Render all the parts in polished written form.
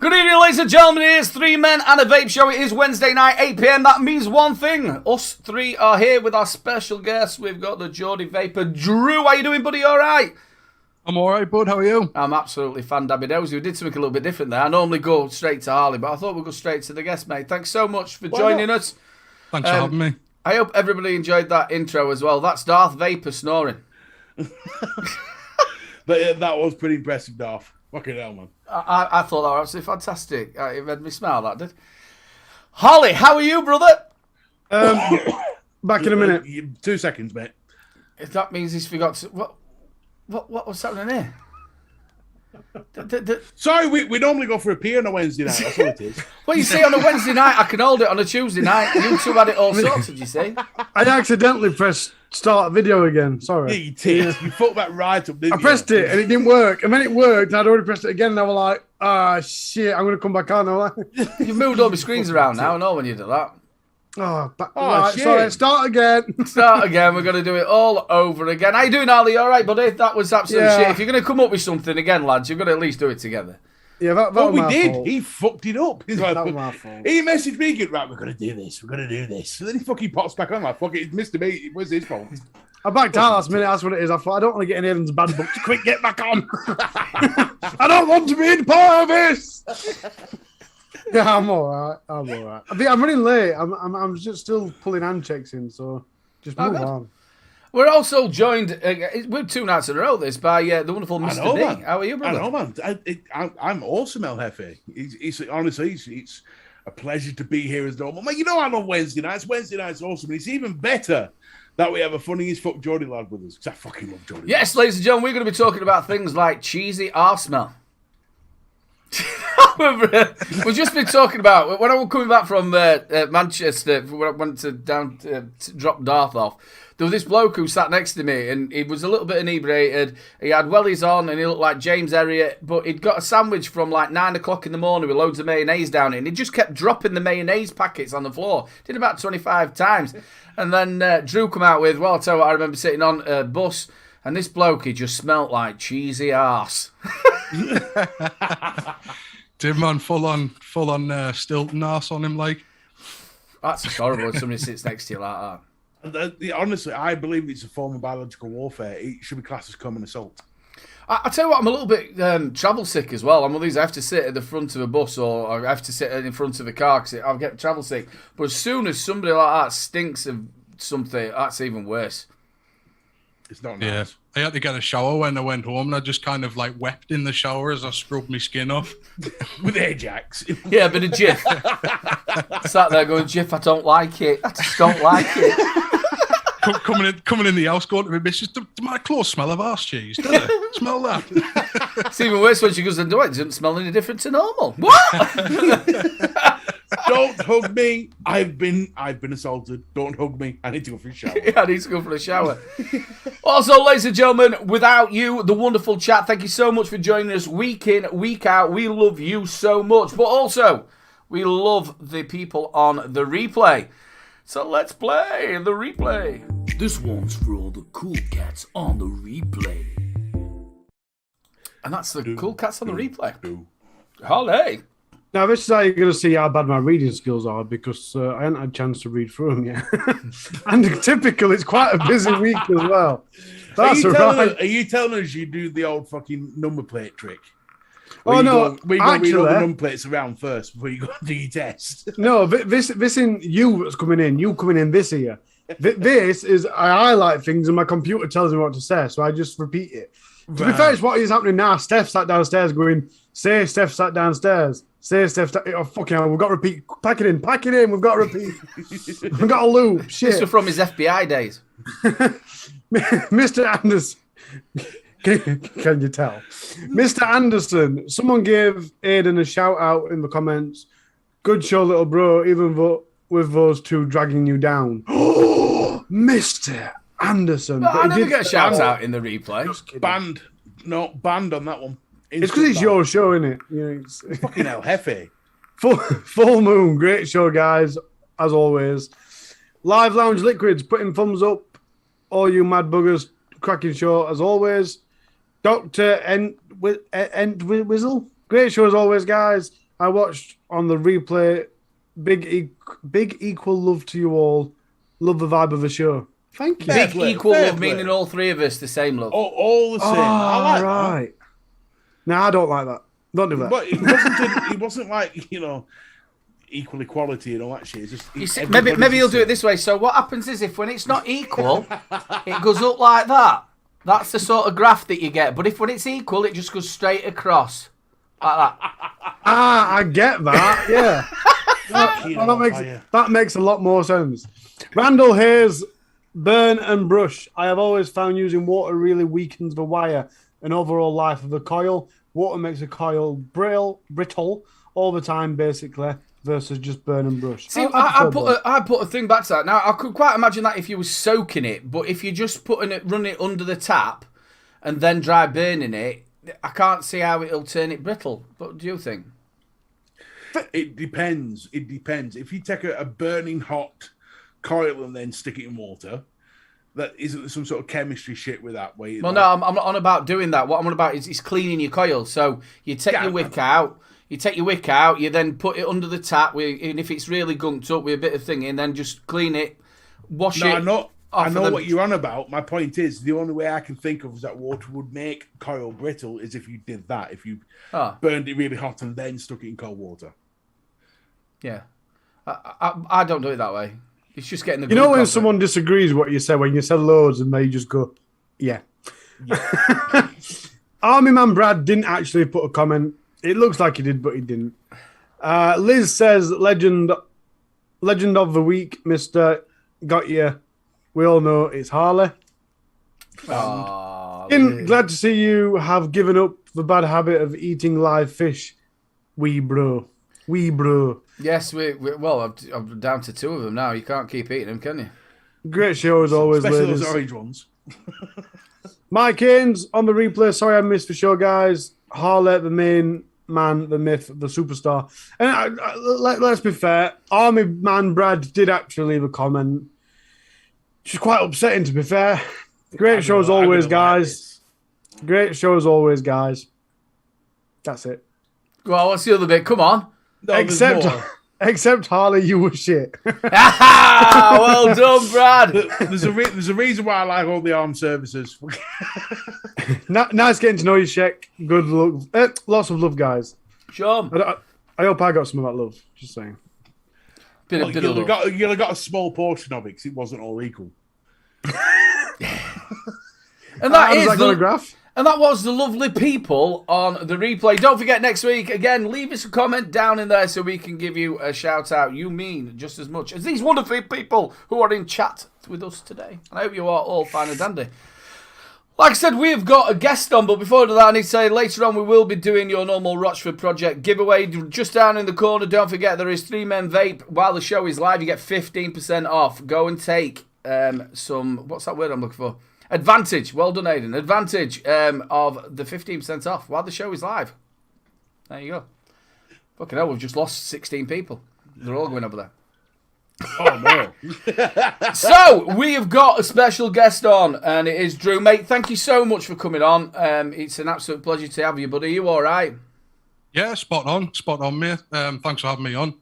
Good evening, ladies and gentlemen. It is 3 men and a vape show. It is Wednesday night, 8 p.m. That means one thing. Us three are here with our special guests. We've got the Geordie Vapor. Drew, how you doing, buddy? All right? I'm all right, bud. How are you? I'm absolutely fan-dabby-dozy. We did something a little bit different there. I normally go straight to Harley, but I thought we'd go straight to the guest, mate. Thanks so much for joining us. Thanks for having me. I hope everybody enjoyed that intro as well. That's Darth Vapor snoring. But that was pretty impressive, Darth. Fucking hell, man. I thought that was absolutely fantastic. It made me smile, that did. Holly, how are you, brother? Back in a minute. 2 seconds, mate. If that means he's forgot to... What's happening here? Sorry, we normally go for a pee on a Wednesday night. That's all it is. Well, you see, on a Wednesday night, I can hold it on a Tuesday night. You two had it all sorted, you see. I accidentally pressed start video again. Sorry. Yeah, you did. You fucked that right up, didn't I pressed it and it didn't work. And then it worked and I'd already pressed it again and I was like, shit, I'm going to come back on. You've moved all the screens around now. I know when you do that. Right, shit. sorry, start again. Start again. We're going to do it all over again. How you doing, Ali? All right, buddy? That was absolute shit. If you're going to come up with something again, lads, you've got to at least do it together. Yeah, that well, was we my did. fault. He fucked it up. He's like, That was my fault. he messaged me, right, we're going to do this. We're going to do this. And then he fucking pops back on like, fuck it, it's Mr. Me. It was his fault. I backed out last minute. That's what it is. I thought I don't want to get in Aiden's bad books. Quick, get back on. I don't want to be in part of this. Yeah, I'm all right. I'm running late. I'm just still pulling handshakes in, so just move on. We're also joined, we're 2 nights in a row, this, by the wonderful Mr. D. Man. How are you, brother? I know, man. I'm awesome, El Jefe. Honestly, it's a pleasure to be here as normal. Man, you know I love Wednesday nights. Wednesday nights awesome. And it's even better that we have a funny as fuck Geordie lad with us, because I fucking love Geordie. Yes, ladies and gentlemen, we're going to be talking about things like cheesy arse smell. We've just been talking about, when I was coming back from Manchester, when I went to drop Darth off, there was this bloke who sat next to me and he was a little bit inebriated. He had wellies on and he looked like James Herriot, but he'd got a sandwich from like 9 o'clock in the morning with loads of mayonnaise down it, and he just kept dropping the mayonnaise packets on the floor. Did about 25 times. And then Drew come out with, well, I'll tell you what, I remember sitting on a bus and this bloke, he just smelt like cheesy arse. Did man full on Stilton arse on him like? That's just horrible when somebody sits next to you like that. Honestly, I believe it's a form of biological warfare. It should be classed as common assault. I tell you what, I'm a little bit travel sick as well. I'm one of these, I have to sit at the front of a bus or I have to sit in front of a car because I'll get travel sick. But as soon as somebody like that stinks of something, that's even worse. It's not nice. Yeah. I had to get a shower when I went home and I just kind of like wept in the shower as I scrubbed my skin off. With Ajax. Yeah, a bit of Jif. Sat there going, Jif, I don't like it. I just don't like it. Coming in the house, going to my missus, do my clothes smell of arse cheese? Do they? Smell that? It's even worse when she goes and do it. It doesn't smell any different to normal. What? Don't hug me. I've been assaulted. Don't hug me. I need to go for a shower. Yeah, I need to go for a shower. Also, ladies and gentlemen, without you, the wonderful chat, thank you so much for joining us week in, week out. We love you so much. But also, we love the people on the replay. So let's play the replay. This one's for all the cool cats on the replay. And that's the cool cats on the replay. Holly. Now, this is how you're going to see how bad my reading skills are because I haven't had a chance to read through them yet. And typical, it's quite a busy week as well. That's Are you telling us you do the old fucking number plate trick? Oh, no. We go read all the number plates around first before you go and do your test. No, this in you that's coming in. You coming in this here. This is, I highlight things and my computer tells me what to say, so I just repeat it. To be fair, it's what is happening now. Steph sat downstairs going, say Steph sat downstairs. Say Steph, oh, fucking hell, we've got to repeat. Pack it in, we've got to repeat. We've got to loop. Shit. This was from his FBI days. Mr. Anderson. Can you tell? Mr. Anderson, someone gave Aiden a shout out in the comments. Good show, little bro, even with those two dragging you down. Oh, Mr. Anderson. I never get a shout out in the replay. Banned on that one. It's because it's your show, isn't it? You know, it's fucking hell, Hefe. Full moon, great show, guys, as always. Live Lounge Liquids, putting thumbs up. All you mad buggers, cracking show, as always. Dr. Entwistle, great show as always, guys. I watched on the replay. Big equal love to you all. Love the vibe of the show. Thank you. Big equal love, meaning all three of us the same love. All the same. I like that. No, I don't like that. Don't do that. But it wasn't like, equal equality and all that shit. It's just Maybe you'll do it this way. So what happens is if when it's not equal, it goes up like that. That's the sort of graph that you get. But if when it's equal, it just goes straight across like that. I get that. Yeah. That makes a lot more sense. Randall Hayes, burn and brush. I have always found using water really weakens the wire and overall life of the coil. Water makes a coil brittle all the time, basically, versus just burn and brush. See, I put a thing back to that. Now, I could quite imagine that if you were soaking it, but if you're just running it under the tap and then dry burning it, I can't see how it'll turn it brittle. What do you think? It depends. If you take a burning hot coil and then stick it in water, that isn't some sort of chemistry shit with that way. Well, no, I'm not on about doing that. What I'm on about is cleaning your coil. So you take your wick out. You then put it under the tap, and if it's really gunked up with a bit of thing, and then just clean it, wash it. I know what you're on about. My point is, the only way I can think of is that water would make coil brittle is if you did that. If you burned it really hot and then stuck it in cold water. Yeah. I don't do it that way. It's just getting the... You know when someone disagrees what you say, when you say loads and they just go, yeah. Army Man Brad didn't actually put a comment. It looks like he did, but he didn't. Liz says, legend of the week, Mr. Got you. We all know it's Harley. Glad to see you have given up the bad habit of eating live fish. Wee bro. Yes, I'm down to 2 of them now. You can't keep eating them, can you? Great show as always, especially ladies. Those orange ones. Mike Haynes on the replay. Sorry I missed the show, guys. Harley, the main man, the myth, the superstar. And let's be fair, Army Man Brad did actually leave a comment. Which is quite upsetting, to be fair. Great show as always, guys. Great show as always, guys. That's it. Well, what's the other bit? Come on. No, except Harley, you were shit. Well done, Brad. There's a reason why I like all the armed services. Nice getting to know you, Sheck. Good luck. Lots of love, guys. Sure. I hope I got some of that love. Just saying. You'd have got a small portion of it because it wasn't all equal. And that is the graph. And that was the lovely people on the replay. Don't forget, next week, again, leave us a comment down in there so we can give you a shout out. You mean just as much as these wonderful people who are in chat with us today. And I hope you are all fine and dandy. Like I said, we've got a guest on, but before that, I need to say later on we will be doing your normal Rochford Project giveaway. Just down in the corner, don't forget there is 3 Men Vape. While the show is live, you get 15% off. Go and take some, what's that word I'm looking for? Advantage. Well done, Aidan. Advantage of the 15% off while the show is live. There you go. Fucking hell, we've just lost 16 people. They're all going over there. Oh, no. So, we have got a special guest on, and it is Drew. Mate, thank you so much for coming on. It's an absolute pleasure to have you, buddy. Are you all right? Yeah, spot on, mate. Thanks for having me on.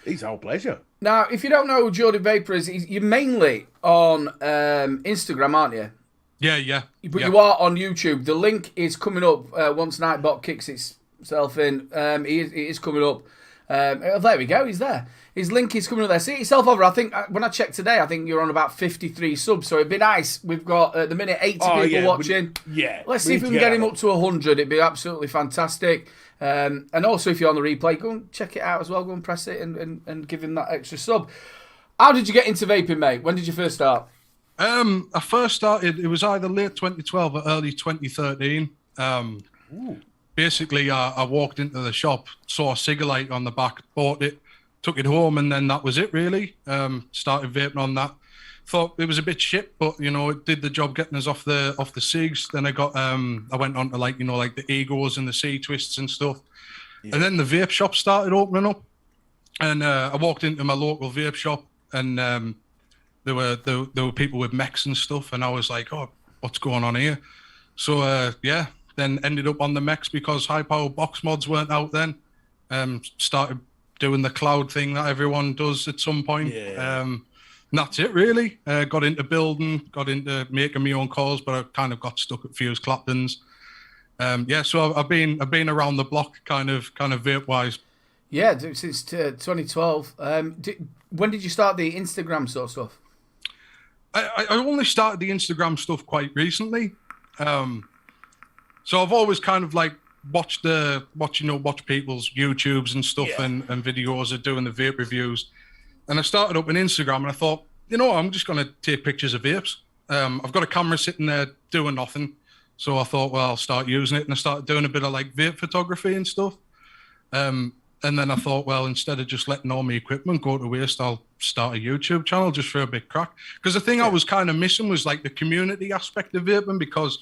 It's our pleasure. Now, if you don't know who Jordan Vapor is, you're mainly on Instagram, aren't you? Yeah. But you are on YouTube. The link is coming up once Nightbot kicks itself in. It is coming up. There we go. He's there. His link is coming up there. See it yourself over. I think when I checked today, I think you're on about 53 subs. So it'd be nice. We've got at the minute 80 people watching. Let's see if we can get him up to 100. It'd be absolutely fantastic. And also, if you're on the replay, go and check it out as well. Go and press it and give him that extra sub. How did you get into vaping, mate? When did you first start? I first started, it was either late 2012 or early 2013. Basically, I walked into the shop, saw a cigarette on the back, bought it, took it home, and then that was it, really. Started vaping on that. Thought it was a bit shit, but, it did the job getting us off the cigs. Then I went on to, like the egos and the C-twists and stuff. Yeah. And then the vape shop started opening up. And I walked into my local vape shop, and there were people with mechs and stuff, and I was like, oh, what's going on here? So, then ended up on the mechs because high-power box mods weren't out then. Started doing the cloud thing that everyone does at some point. Yeah. And that's it, really. Got into building, got into making my own calls, but I kind of got stuck at Fuse Clapton's. So I've been around the block, kind of vape wise. Yeah, since 2012. When did you start the Instagram sort of stuff? I only started the Instagram stuff quite recently. So I've always kind of like watch people's YouTubes and stuff, and videos of doing the vape reviews. And I started up on Instagram, and I thought, I'm just going to take pictures of vapes. I've got a camera sitting there doing nothing. So I thought, well, I'll start using it. And I started doing a bit of like vape photography and stuff. And then I thought, well, instead of just letting all my equipment go to waste, I'll start a YouTube channel just for a big crack. Because the thing I was kind of missing was like the community aspect of vaping, because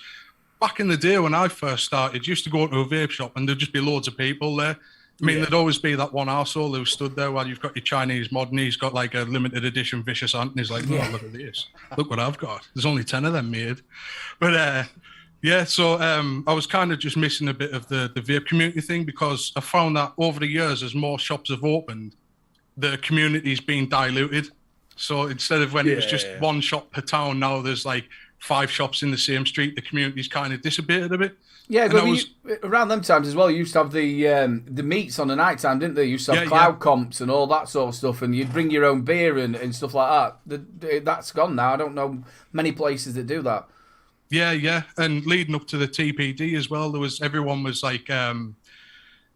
back in the day when I first started, used to go to a vape shop and there'd just be loads of people there. I mean, there'd always be that one arsehole who stood there while you've got your Chinese mod and he's got like a limited edition Vicious Ant and he's like, oh, look at this. Look what I've got. There's only 10 of them made. But so I was kind of just missing a bit of the vape community thing, because I found that over the years, as more shops have opened, the community's been diluted. So instead of when it was just one shop per town, now there's like 5 shops in the same street. The community's kind of dissipated a bit. Yeah, but around them times as well, you used to have the meets on the night time, didn't they? You used to have cloud comps and all that sort of stuff, and you'd bring your own beer and stuff like that. That's gone now. I don't know many places that do that. Yeah, and leading up to the TPD as well, everyone was like, I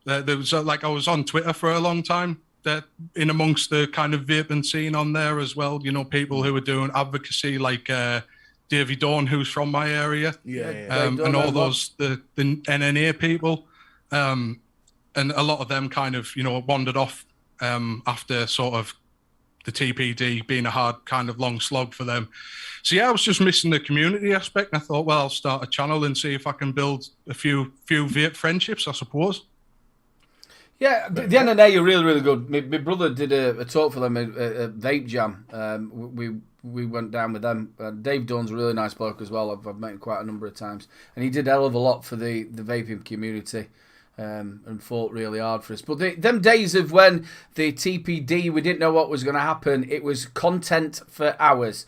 was on Twitter for a long time, that in amongst the kind of vaping scene on there as well, people who were doing advocacy, like Davey Dawn, who's from my area, and all those the NNA people, and a lot of them kind of wandered off after sort of the TPD being a hard kind of long slog for them. So I was just missing the community aspect, and I thought, well, I'll start a channel and see if I can build a few vape friendships, I suppose. Yeah, the NNA are really, really good. My brother did a talk for them at Vape Jam. We went down with them. Dave Dawn's a really nice bloke as well. I've met him quite a number of times, and he did a hell of a lot for the vaping community. And fought really hard for us. But them days of when the TPD, we didn't know what was going to happen. It was content for hours.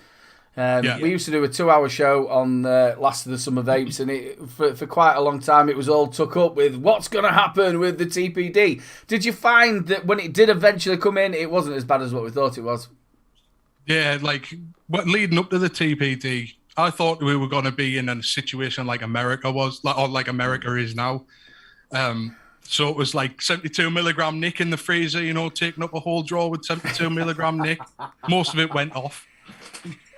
We used to do a 2-hour show on Last of the Summer Vapes, and for quite a long time it was all took up with what's going to happen with the TPD. Did you find that when it did eventually come in, it wasn't as bad as what we thought it was? Yeah, like leading up to the TPD, I thought we were going to be in a situation like America was, or like America is now. So it was like 72 milligram Nick in the freezer, taking up a whole drawer with 72 milligram Nick. Most of it went off.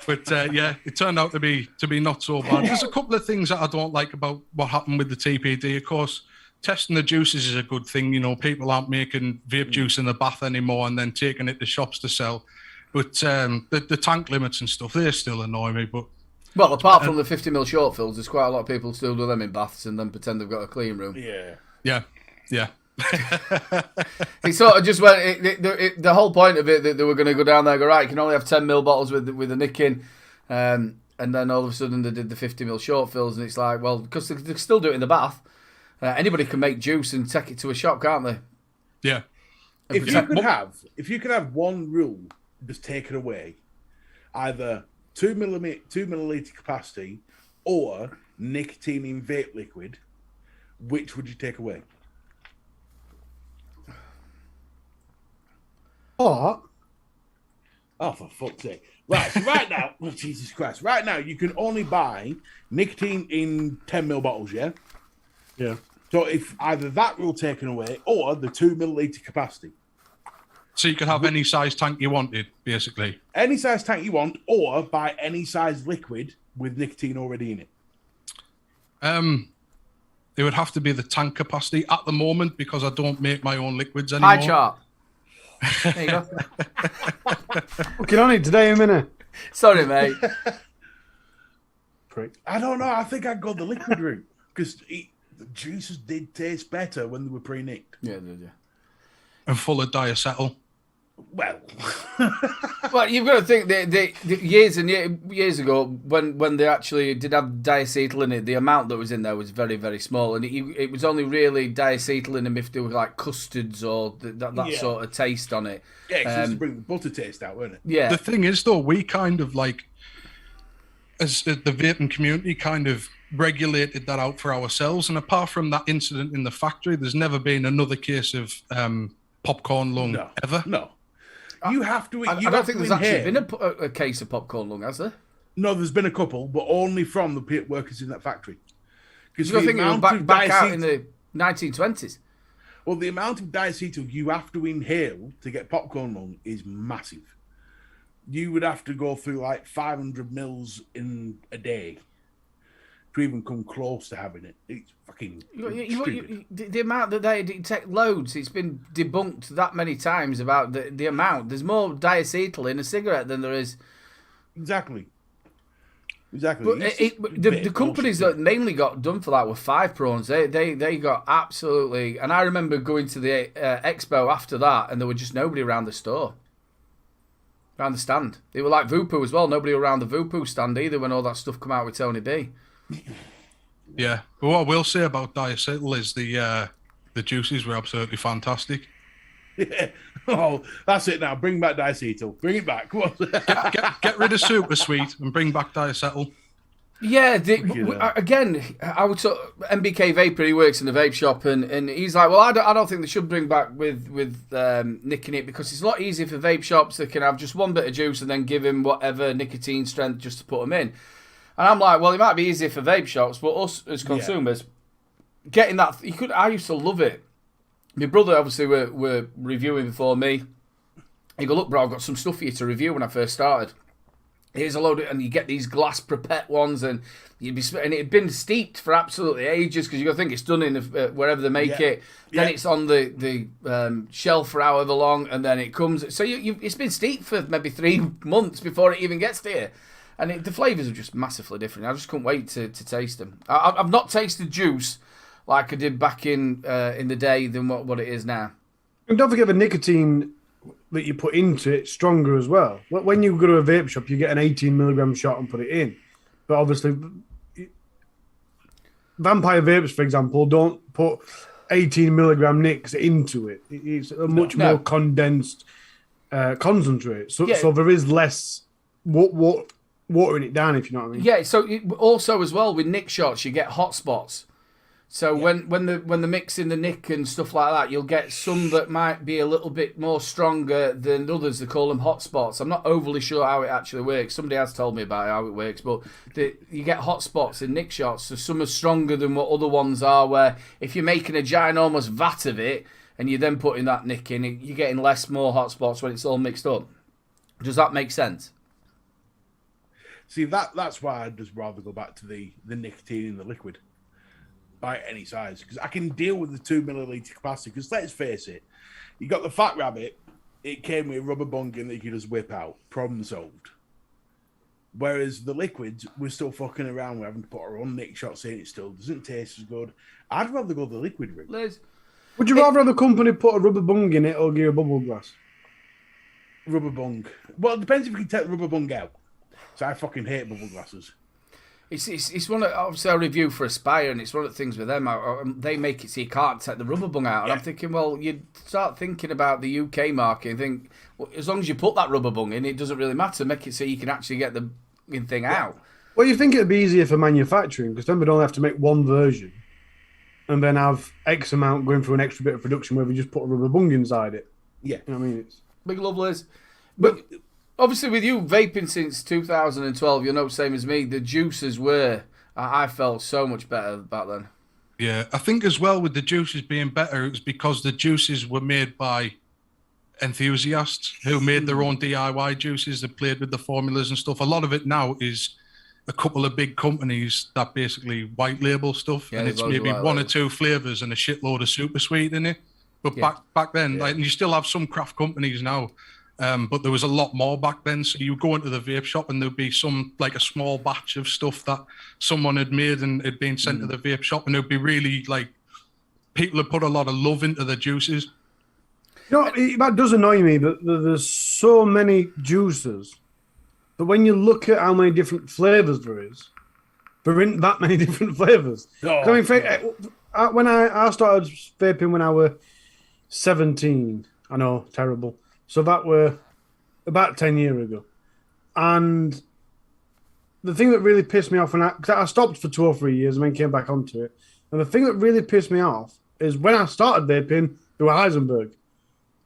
But it turned out to be not so bad. There's a couple of things that I don't like about what happened with the TPD. Of course, testing the juices is a good thing. People aren't making vape juice in the bath anymore and then taking it to shops to sell. But the tank limits and stuff, they still annoy me. But well, apart from the 50ml short fills, there's quite a lot of people still do them in baths and then pretend they've got a clean room. Yeah. It sort of just went. The whole point of it that they were going to go down there, and go right. You can only have 10ml bottles with a nick in, and then all of a sudden they did the 50ml short fills, and it's like, well, because they still do it in the bath. Anybody can make juice and take it to a shop, can't they? Yeah. If you could have one rule just taken away, either 2 milliliter capacity or nicotine in vape liquid, which would you take away? What? Oh, for fuck's sake. Right, so right now, oh, Jesus Christ, right now you can only buy nicotine in 10ml bottles, yeah? Yeah. So if either that rule taken away or the 2 milliliter capacity. So you could have any size tank you wanted, basically. Any size tank you want, or buy any size liquid with nicotine already in it. It would have to be the tank capacity at the moment, because I don't make my own liquids anymore. Pie chart. There you go. Working on it today, a minute. Sorry, mate. Prick. I don't know. I think I'd go the liquid route, because the juices did taste better when they were pre-nicked. Yeah, did you? And full of diacetyl. Well, Well, you've got to think the years and years ago when they actually did have diacetyl in it, the amount that was in there was very, very small, and it was only really diacetyl in them if they were like custards or that sort of taste on it. yeah, it used to bring the butter taste out, wasn't it? Yeah. The thing is, though, we kind of like, as the vaping community, kind of regulated that out for ourselves. And apart from that incident in the factory, there's never been another case of popcorn lung ever. No. You have to. I don't think there's actually been a case of popcorn lung, has there? No, there's been a couple, but only from the workers in that factory. Because I think it was back out in the 1920s. Well, the amount of diacetyl you have to inhale to get popcorn lung is massive. You would have to go through like 500 mils in a day to even come close to having it. It's fucking the amount that they detect loads, it's been debunked that many times about the amount. There's more diacetyl in a cigarette than there is. Exactly. But the companies that mainly got done for that were Five Prawns. They got absolutely. And I remember going to the expo after that, and there was just nobody around the store. Around the stand. They were like Voopoo as well. Nobody around the Voopoo stand either when all that stuff come out with Tony B. Yeah, but what I will say about diacetyl is the juices were absolutely fantastic. Yeah. Oh, that's it now. Bring back diacetyl. Bring it back. Come on. Get rid of super sweet and bring back diacetyl. Yeah, again, I would talk, MBK Vapor, he works in the vape shop, and he's like, well, I don't think they should bring back with nicking it, because it's a lot easier for vape shops. They can have just one bit of juice and then give him whatever nicotine strength just to put them in. And I'm like, well, it might be easier for vape shops, but us as consumers, getting that, I used to love it. My brother, obviously, were reviewing before me. He go, look, bro, I've got some stuff for you to review when I first started. Here's a load of, and you get these glass pipette ones, and it had been steeped for absolutely ages, because you got to think it's done in wherever they make it. Then it's on the shelf for however long, and then it comes. So it's been steeped for maybe 3 months before it even gets to you. And the flavours are just massively different. I just couldn't wait to taste them. I've not tasted juice like I did back in the day than what it is now. And don't forget the nicotine that you put into it stronger as well. When you go to a vape shop, you get an 18 milligram shot and put it in. But obviously, Vampire Vapes, for example, don't put 18 milligram nicks into it. It's a much more condensed concentrate. So there is less watering it down, if you know what I mean. Yeah, so also as well with nick shots, you get hot spots. So when the mix in the nick and stuff like that, you'll get some that might be a little bit more stronger than others. They call them hot spots. I'm not overly sure how it actually works. Somebody has told me about how it works, but you get hot spots in nick shots. So some are stronger than what other ones are, where if you're making a ginormous vat of it and you're then putting that nick in, you're getting more hot spots when it's all mixed up. Does that make sense? See, that's why I'd just rather go back to the nicotine in the liquid. By any size, because I can deal with the 2 milliliter capacity. Because let's face it, you got the Fat Rabbit, it came with rubber bunging that you could just whip out. Problem solved. Whereas the liquids, we're still fucking around. We're having to put our own nick shots in. It still doesn't taste as good. I'd rather go the liquid route. Liz, would you rather have the company put a rubber bung in it or give you a bubble glass? Rubber bung. Well, it depends if you can take the rubber bung out. So I fucking hate bubble glasses. It's one of, obviously I review for Aspire, and it's one of the things with them. They make it so you can't take the rubber bung out, and I'm thinking, well, you start thinking about the UK market and think, well, as long as you put that rubber bung in, it doesn't really matter. Make it so you can actually get the thing out. Well, you think it'd be easier for manufacturing, because then we don't have to make one version and then have X amount going through an extra bit of production where we just put a rubber bung inside it. Yeah, you know what I mean, it's big love, Liz. But obviously, with you vaping since 2012, you'll know same as me, the juices were, I felt so much better back then. Yeah, I think as well with the juices being better, it was because the juices were made by enthusiasts who made their own DIY juices. They played with the formulas and stuff. A lot of it now is a couple of big companies that basically white label stuff, and it's maybe one or two flavors and a shitload of super sweet in it. But back then, like, and you still have some craft companies now. But there was a lot more back then. So you go into the vape shop and there'd be a small batch of stuff that someone had made and had been sent to the vape shop, and it'd be really like people had put a lot of love into the juices. That does annoy me that there's so many juices, but when you look at how many different flavors there aren't that many different flavors. I mean, when I started vaping when I was 17, I know, terrible. So that were about 10 years ago. And the thing that really pissed me off because I stopped for 2 or 3 years and then came back onto it. And the thing that really pissed me off is when I started vaping, there were Heisenberg.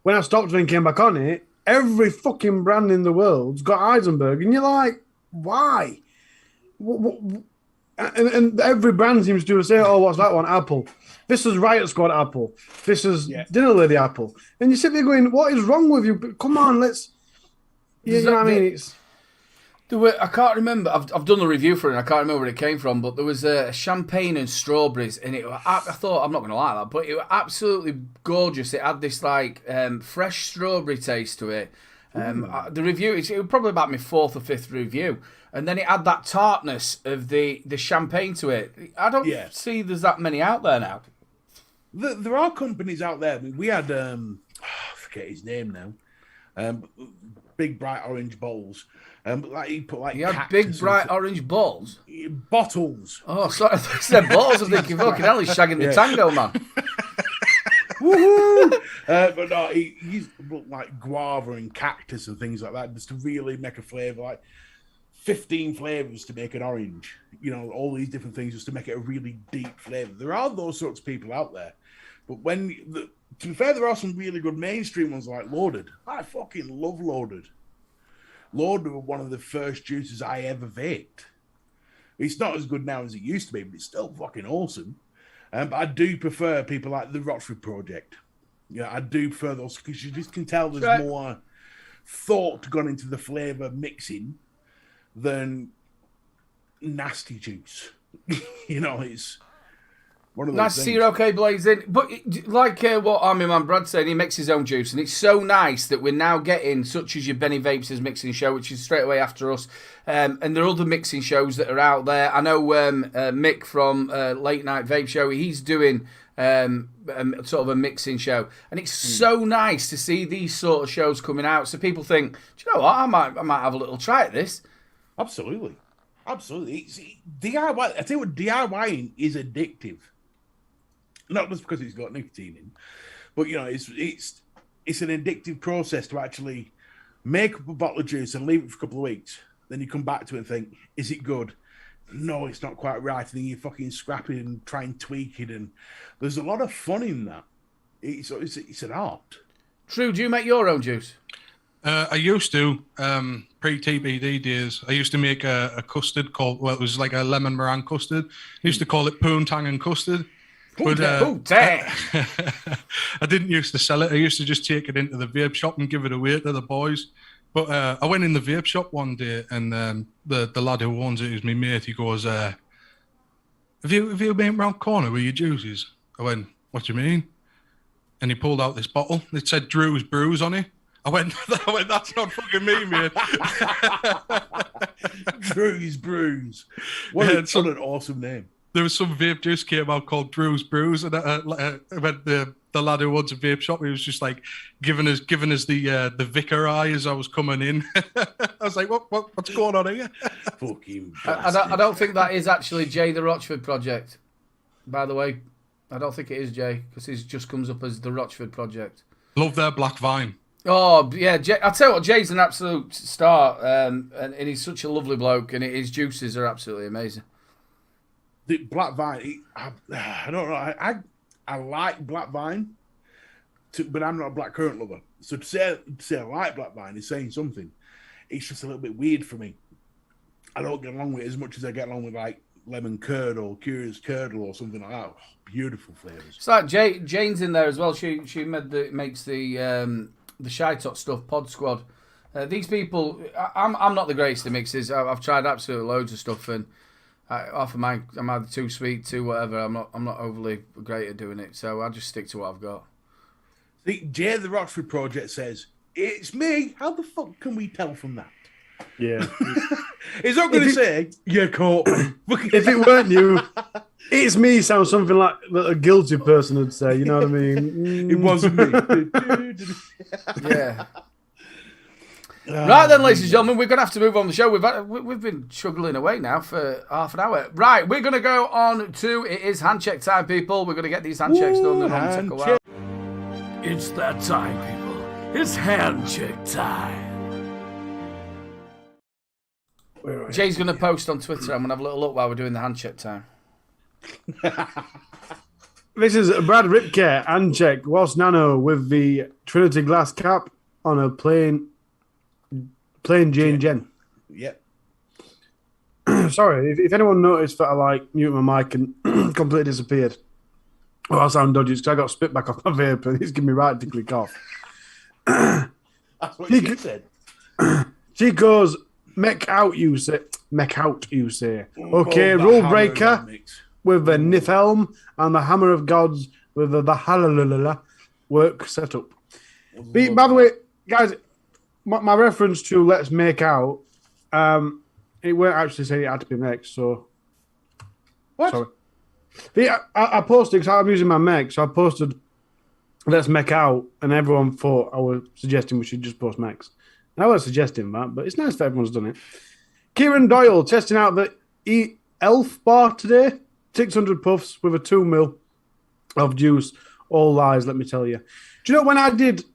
When I stopped and came back on it, every fucking brand in the world's got Heisenberg. And you're like, why? And every brand seems to say, oh, what's that one? Apple. This is Riot Squad Apple. This is Dinner Lady Apple. And you sit there going, what is wrong with you? Come on, let's... You know what I mean? I can't remember. I've done the review for it. And I can't remember where it came from, but there was a champagne and strawberries, and I thought I'm not going to like that, but it was absolutely gorgeous. It had this like fresh strawberry taste to it. The review, it was probably about my 4th or 5th review, and then it had that tartness of the champagne to it. I don't see there's that many out there now. There are companies out there. I mean, we had I forget his name now. Big bright orange bowls. Like he put like you had big bright orange balls. Bottles. Oh, sorry, I said balls. I'm thinking, fucking hell, he's shagging the tango, man. Woohoo! But no, he used like guava and cactus and things like that just to really make a flavour. Like 15 flavours to make an orange. You know, all these different things just to make it a really deep flavour. There are those sorts of people out there. But to be fair, there are some really good mainstream ones like Loaded. I fucking love Loaded. Loaded were one of the first juices I ever vaped. It's not as good now as it used to be, but it's still fucking awesome. But I do prefer people like the Rochford Project. Yeah, I do prefer those because you just can tell there's more thought gone into the flavour mixing than nasty juice. You know, it's one of those nice to things. see you're okay, Blazing. But like what Army Man Brad said, he makes his own juice, and it's so nice that we're now getting such as your Benny Vapes' mixing show, which is straight away after us. And there are other mixing shows that are out there. I know Mick from Late Night Vape Show, he's doing sort of a mixing show, and it's so nice to see these sort of shows coming out. So people think, do you know what? I might have a little try at this. Absolutely. It's DIY. I tell you what, DIYing is addictive. Not just because it's got nicotine in, but you know, it's an addictive process to actually make up a bottle of juice and leave it for a couple of weeks. Then you come back to it and think, is it good? No, it's not quite right. And then you fucking scrap it and try and tweak it. And there's a lot of fun in that. It's an art. True, do you make your own juice? I used to, pre-TBD days. I used to make a custard called, well, it was like a lemon meringue custard. I used to call it Poontang and Custard. But I didn't used to sell it. I used to just take it into the vape shop and give it away to the boys. But I went in the vape shop one day, and the lad who owns it, who's my mate, he goes, have you been round the corner with your juices? I went, what do you mean? And he pulled out this bottle. It said Drew's Brews on it. I went, that's not fucking me, mate. Drew's Brews. What an awesome name. There was some vape juice came out called Drew's Brews, and when the lad who owns a vape shop, he was just like giving us the vicar eye as I was coming in. I was like, what's going on here? Fucking I don't think that is actually Jay the Rochford Project, by the way. I don't think it is Jay, because it just comes up as the Rochford Project. Love their black vine. Oh, yeah. I'll tell you what, Jay's an absolute star, and he's such a lovely bloke, and his juices are absolutely amazing. The black vine, I don't know. I like black vine, but I'm not a black currant lover. So to say I like black vine is saying something. It's just a little bit weird for me. I don't get along with it as much as I get along with like lemon curd or curious curdle or something like that. Oh, beautiful flavors. It's like Jane's in there as well. She makes the Shy Tot stuff. Pod Squad. These people, I'm not the greatest at mixes. I've tried absolutely loads of stuff, and half of mine, I'm either too sweet, too whatever. I'm not overly great at doing it, so I just stick to what I've got. See, Jay the Rochford Project says, it's me. How the fuck can we tell from that? Yeah. He's not going to say, you caught me. If it weren't you, it's me sounds something like that a guilty person would say. You know what I mean? It wasn't me. Yeah. Right then, ladies and gentlemen, we're going to have to move on the show. We've been struggling away now for half an hour. Right, we're going to go on to, it is handshake time, people. We're going to get these handshakes done. And it'll take a while. It's that time, people. It's handshake time. Jay's going to post on Twitter. I'm going to have a little look while we're doing the handshake time. This is Brad Ripke, handshake, whilst Nano with the Trinity glass cap on a plain Jane Jen. Yep. Sorry, if anyone noticed that I like mute my mic and completely disappeared. Oh, I sound dodgy because I got spit back off my vape and it's giving me right tickly cough. That's what she said. Chico's mech out, you say. Okay, rule breaker with the Nifhelm and the Hammer of Gods with the Halalala work setup. By the way, guys, my reference to Let's Make Out, it weren't actually saying it had to be mech, so... What? Sorry. I posted, because I'm using my mech, so I posted Let's Make Out, and everyone thought I was suggesting we should just post mechs. And I wasn't suggesting that, but it's nice that everyone's done it. Kieran Doyle testing out the Elf bar today. 600 puffs with a 2 mil of juice. All lies, let me tell you. Do you know when I did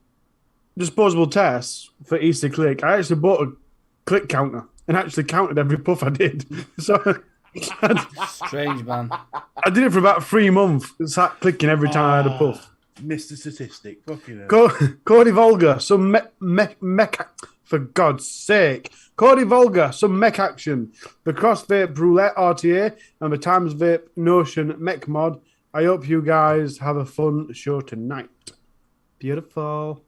disposable tests for Easter Click, I actually bought a click counter and actually counted every puff I did. So Strange, man. I did it for about 3 months. Sat clicking every time I had a puff. Mr. Statistic. Fucking hell. Cody Volga, some mech. For God's sake. Cody Volga, some mech action. The Cross Vape Roulette RTA and the Times Vape Notion mech mod. I hope you guys have a fun show tonight. Beautiful.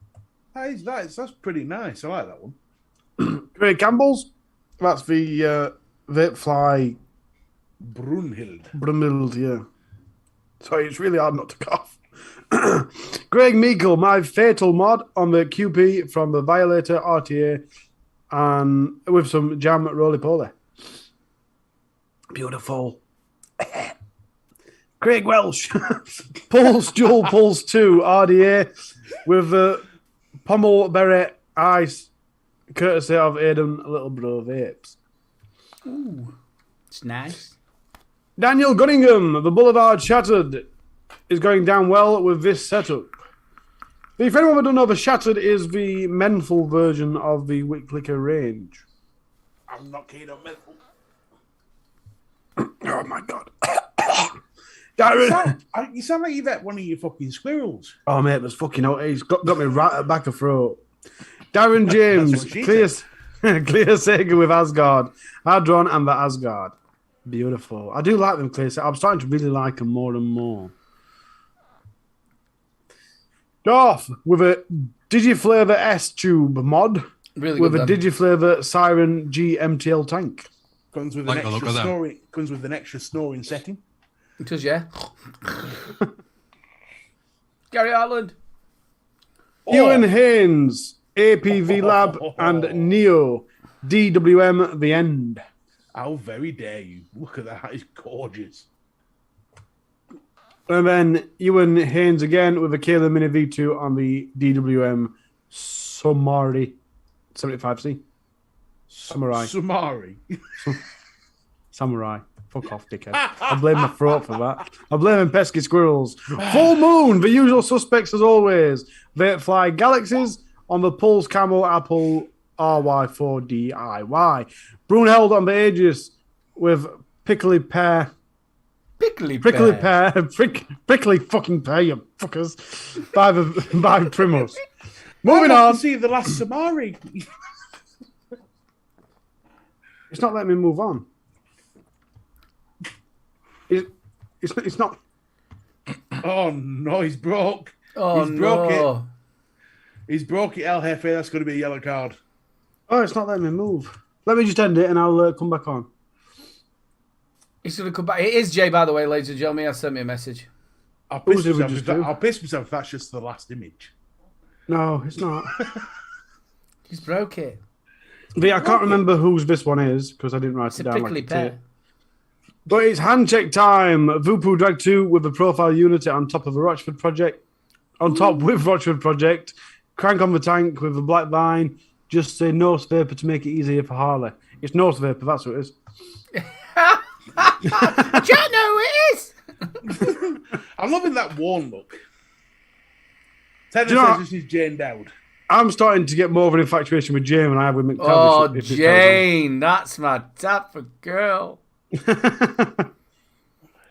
That's pretty nice. I like that one. Craig Campbell's. That's the Vape Fly Brunhild, yeah. Sorry, it's really hard not to cough. Greg Meikle, my fatal mod on the QP from the Violator RTA and with some jam roly-poly. Beautiful. Craig Welsh, Pulse Dual Pulse 2 RDA with the Pommel Beret Ice, courtesy of Aidan Little Bro Vapes. Ooh, it's nice. Daniel Gunningham, the Boulevard Shattered, is going down well with this setup. If anyone don't know, the Shattered is the menthol version of the Wick Clicker range. I'm not keen on menthol. Oh my God. Darren. You sound like you've had one of your fucking squirrels. Oh, mate, that's fucking out. He's got me right at the back of the throat. Darren James, clear Sega with Asgard. Hadron and the Asgard. Beautiful. I do like them clear Sega. I'm starting to really like them more and more. Darth with a Digiflavor S-Tube mod. Really with good, a then. Digiflavor Siren G MTL tank. Comes with Like the look of them. Comes with an extra snoring setting. It does, yeah. Gary Ireland. Ewan Haynes, APV Lab, and Neo, DWM The End. How very dare you. Look at that. It's gorgeous. And then Ewan Haynes again with a Kayla Mini V2 on the DWM Somari 75C. Samurai. Samurai. Fuck off, dickhead. I blame my throat for that. I blame them pesky squirrels. Full Moon, the usual suspects as always. Vapefly Galaxies on the Pulse Camel Apple RY4DIY. Brunheld on the Aegis with Prickly Pear. Prickly fucking pear, you fuckers. By Primos. Moving on. See the last Samari. It's not letting me move on. It's not. Oh no, he's broke. Oh, He's broke no. it. He's broke it, El Jefe. That's going to be a yellow card. Oh, it's not letting me move. Let me just end it and I'll come back on. He's going to come back. It is Jay, by the way, ladies and gentlemen. He has sent me a message. I'll Who piss did we myself just if that- do? I'll piss myself if that's just the last image. No, it's not. He's broke it. I can't remember whose this one is because I didn't write It's it a down. prickly Like pear. but it's Handshake Time. Vupu Drag 2 with a profile unity on top of a Rochford project. On top with Rochford project. Crank on the tank with a black vine. Just say Norse Vapor to make it easier for Harley. It's Norse Vapor, that's what it is. I don't know who it is. I'm loving that worn look. Tenor Do you know says this is Jane Dowd. I'm starting to get more of an infatuation with Jane than I have with Oh, McTavish. if this carries Jane, that's my type of girl.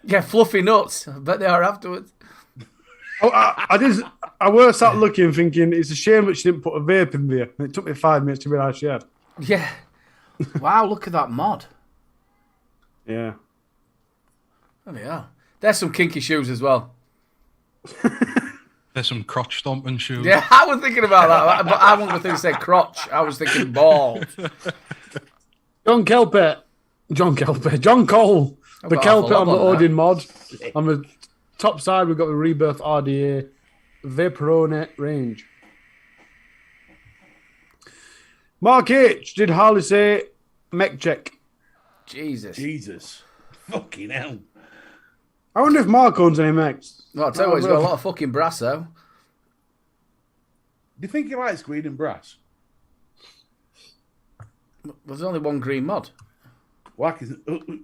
Yeah, fluffy nuts. I bet they are afterwards. on. I was sat looking thinking it's a shame that she didn't put a vape in there. It took me 5 minutes to realise she had. Yeah. Wow, look at that mod. Yeah. Oh, yeah. There's some kinky shoes as well. There's some crotch stomping shoes. Yeah, I was thinking about that, but I wasn't going to say crotch. I was thinking balls. John Cole, the Kelpie on the Odin mod. On the top side, we've got the Rebirth RDA Vaporone range. Mark H, did Harley say mech check? Jesus. Fucking hell. I wonder if Mark owns any mechs. Well, I'll tell you what, he's got a lot of fucking brass, though. Do you think he likes green and brass? There's only one green mod. Well,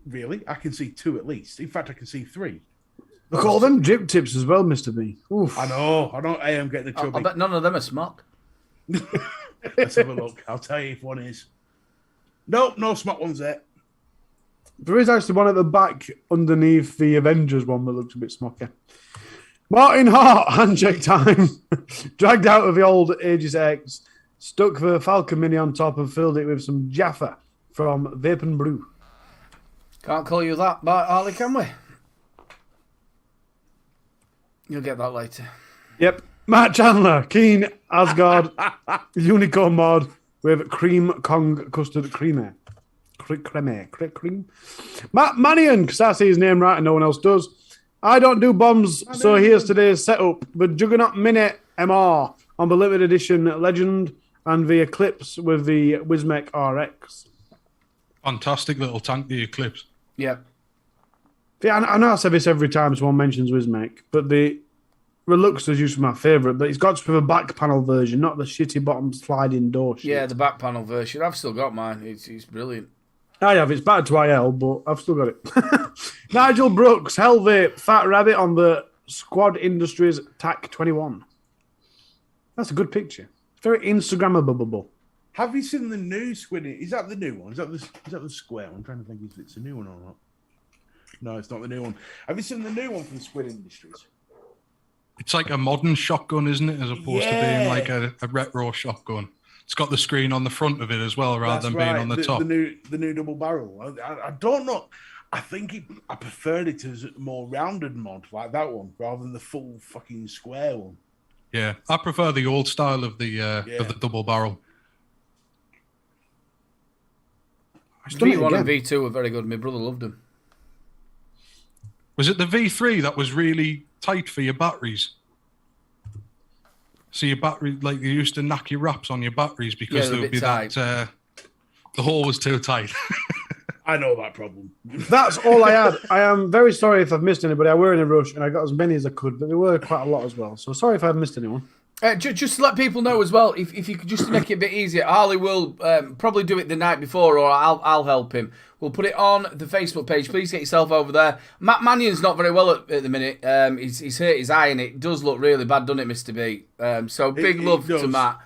really? I can see 2 at least. In fact, I can see 3. Look at all them drip tips as well, Mr. B. Oof. I know. I am getting a I chubby. bet none of them are smock. Let's have a look. I'll tell you if one is. Nope, no smart ones there. There is actually one at the back underneath the Avengers one that looks a bit smoky. Martin Hart, Handshake Time. Dragged out of the old Aegis X, stuck the Falcon Mini on top and filled it with some Jaffa from Vape and Brew. Can't call you that, but Harley, can we? You'll get that later. Yep. Matt Chandler, Keen Asgard Unicorn mod with Cream Kong Custard Creamer. Cream. Matt Manion, because I see his name right and no one else does. I don't do bombs, so here's today's setup. The Juggernaut Mini MR on the limited edition Legend and the Eclipse with the Wismec RX. Fantastic little tank, the Eclipse. Yep. Yeah, I know I say this every time someone mentions Wismec, but the Relux is usually my favourite, but it's got to be the back panel version, not the shitty bottom sliding door shit. Yeah, the back panel version. I've still got mine. It's brilliant. I have. It's bad to IL, but I've still got it. Nigel Brooks, Hellvape, Fat Rabbit on the Squad Industries TAC 21. That's a good picture. It's very Instagrammable. Have you seen the new Squid? Is that the new one? Is that the square? I'm trying to think if it's a new one or not. No, it's not the new one. Have you seen the new one from Squid Industries? It's like a modern shotgun, isn't it? As opposed to being like a retro shotgun. It's got the screen on the front of it as well, rather than being on the top. The new double barrel. I don't know. I think I preferred it as a more rounded mod like that one, rather than the full fucking square one. Yeah, I prefer the old style of the double barrel. V1 and V2 were very good. My brother loved them. Was it the V3 that was really tight for your batteries? So your battery, like you used to knock your wraps on your batteries because there would be tight. The hole was too tight. I know that problem. That's all I had. I am very sorry if I've missed anybody. I were in a rush and I got as many as I could, but there were quite a lot as well. So sorry if I've missed anyone. Just to let people know as well, if you could just make it a bit easier, Harley will probably do it the night before, or I'll help him. We'll put it on the Facebook page. Please get yourself over there. Matt Mannion's not very well at the minute. He's hurt his eye, and it does look really bad, doesn't it, Mr. B? So big love to Matt.